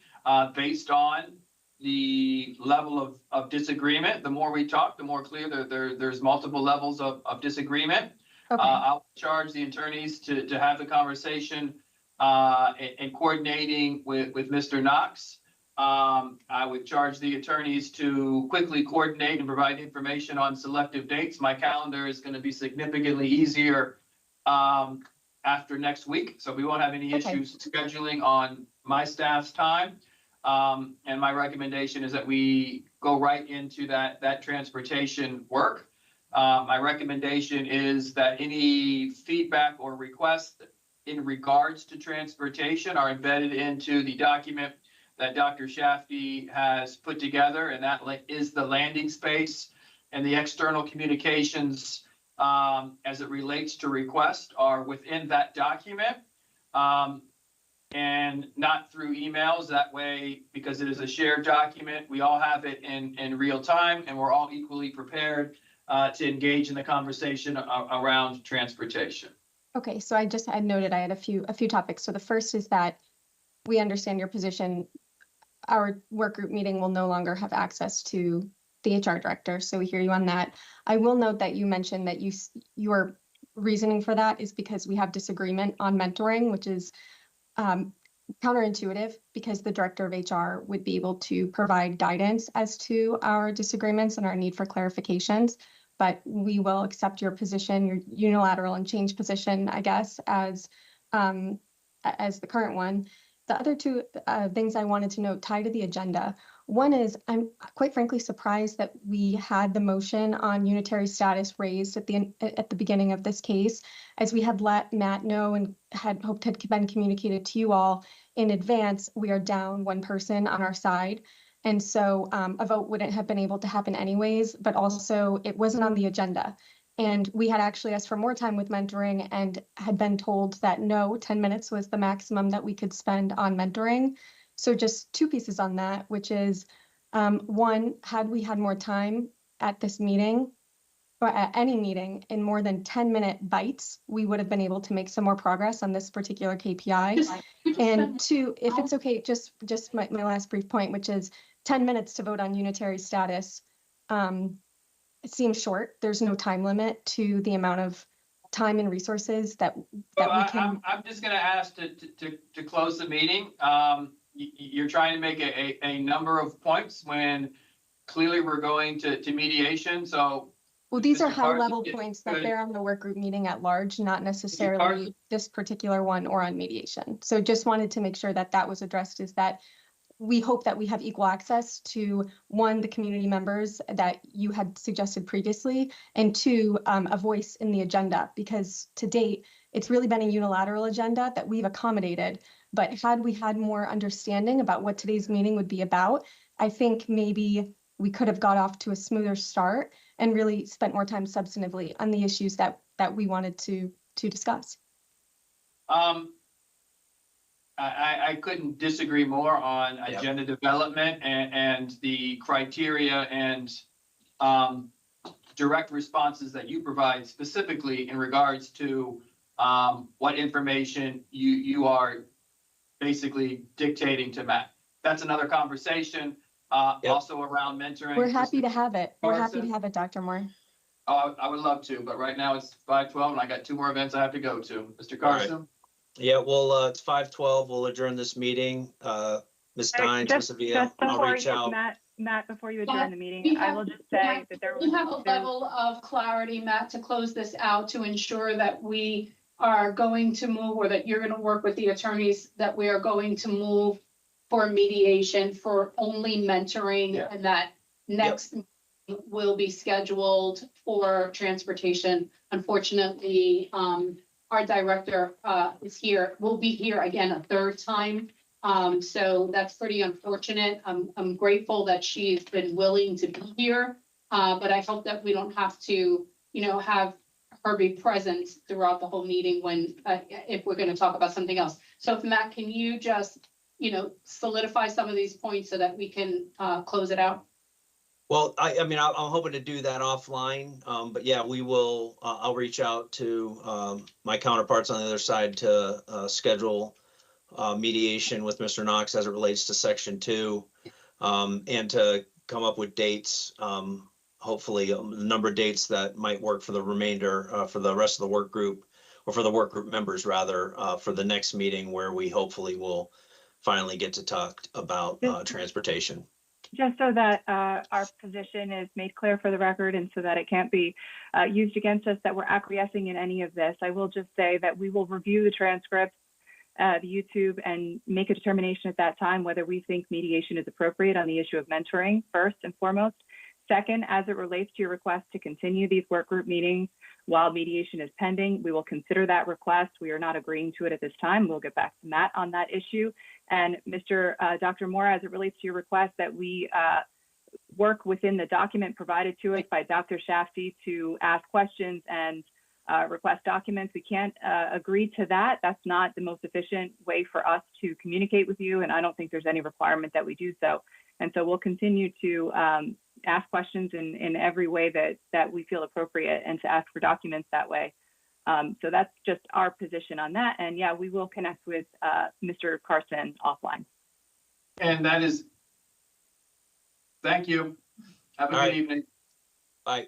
based on the level of disagreement. The more we talk, the more clear there's multiple levels of disagreement. Okay. I'll charge the attorneys to have the conversation and coordinating with Mr. Knox. I would charge the attorneys to quickly coordinate and provide information on selective dates. My calendar is going to be significantly easier after next week, so we won't have any issues scheduling on my staff's time. And my recommendation is that we go right into that transportation work. My recommendation is that any feedback or requests in regards to transportation are embedded into the document that Dr. Shafty has put together, and that is the landing space, and the external communications as it relates to requests are within that document. And not through emails. That way, because it is a shared document, we all have it in real time, and we're all equally prepared to engage in the conversation around transportation. Okay, so I just had noted I had a few topics. So the first is that we understand your position. Our work group meeting will no longer have access to the HR director, so we hear you on that. I will note that you mentioned that your reasoning for that is because we have disagreement on mentoring, which is counterintuitive, because the director of HR would be able to provide guidance as to our disagreements and our need for clarifications. But we will accept your position, your unilateral and change position, I guess, as the current one. The other two things I wanted to note tie to the agenda. One is, I'm quite frankly surprised that we had the motion on unitary status raised at the beginning of this case, as we had let Matt know and had hoped had been communicated to you all in advance. We are down one person on our side. And so a vote wouldn't have been able to happen anyways, but also it wasn't on the agenda. And we had actually asked for more time with mentoring and had been told that no, 10 minutes was the maximum that we could spend on mentoring. So just two pieces on that, which is one, had we had more time at this meeting or at any meeting in more than 10-minute bites, we would have been able to make some more progress on this particular KPI. And two, if it's okay, just my last brief point, which is 10 minutes to vote on unitary status. It seems short. There's no time limit to the amount of time and resources that we can. I'm just going to ask to close the meeting. You're trying to make a number of points when clearly we're going to mediation. So, well, these are Mr. high level Carson, points that they're on the work group meeting at large, not necessarily this particular one or on mediation. So just wanted to make sure that that was addressed, is that we hope that we have equal access to, one, the community members that you had suggested previously, and two, a voice in the agenda, because to date, it's really been a unilateral agenda that we've accommodated. But had we had more understanding about what today's meeting would be about, I think maybe we could have got off to a smoother start and really spent more time substantively on the issues that we wanted to discuss. I couldn't disagree more on agenda development and the criteria and direct responses that you provide, specifically in regards to what information you are basically dictating to Matt. That's another conversation, Yep. also around mentoring. We're happy to have it. We're happy to Carson? have it, Dr. Moore. Oh, I would love to, but right now it's 5:12 and I got 2 more events I have to go to. Mr. All right. Carson? Yeah, well, it's 5:12. We'll adjourn this meeting. Ms. Dines, Ms. Avia, Just I'll before reach you, out. Matt, before you adjourn Matt, the meeting, we I have- will just say that there was. We have a level of clarity, Matt, to close this out, to ensure that we are going to move, or that you're going to work with the attorneys, that we are going to move for mediation for only mentoring, Yeah. and that next meeting will be scheduled for transportation. Unfortunately, our director will be here again a 3rd time. So that's pretty unfortunate. I'm grateful that she's been willing to be here. But I hope that we don't have to, have her be present throughout the whole meeting when, if we're gonna talk about something else. So if Matt, can you just, solidify some of these points so that we can, close it out? Well, I mean, I'm hoping to do that offline, but yeah, we will, I'll reach out to my counterparts on the other side to schedule mediation with Mr. Knox as it relates to Section 2, and to come up with dates, hopefully a number of dates that might work for the remainder, for the rest of the work group, or for the work group members rather, for the next meeting where we hopefully will finally get to talk about transportation. Just so that our position is made clear for the record, and so that it can't be used against us that we're acquiescing in any of this, I will just say that we will review the transcripts, the YouTube, and make a determination at that time whether we think mediation is appropriate on the issue of mentoring, first and foremost. Second, as it relates to your request to continue these work group meetings while mediation is pending, we will consider that request. We are not agreeing to it at this time. We'll get back to Matt on that issue. And Dr. Moore, as it relates to your request that we work within the document provided to us by Dr. Shafty to ask questions and request documents, we can't agree to that. That's not the most efficient way for us to communicate with you, and I don't think there's any requirement that we do so. And so we'll continue to ask questions in every way that we feel appropriate, and to ask for documents that way. So that's just our position on that. And yeah, we will connect with Mr. Carson offline. And that is, thank you. Have a All right. good evening. Bye.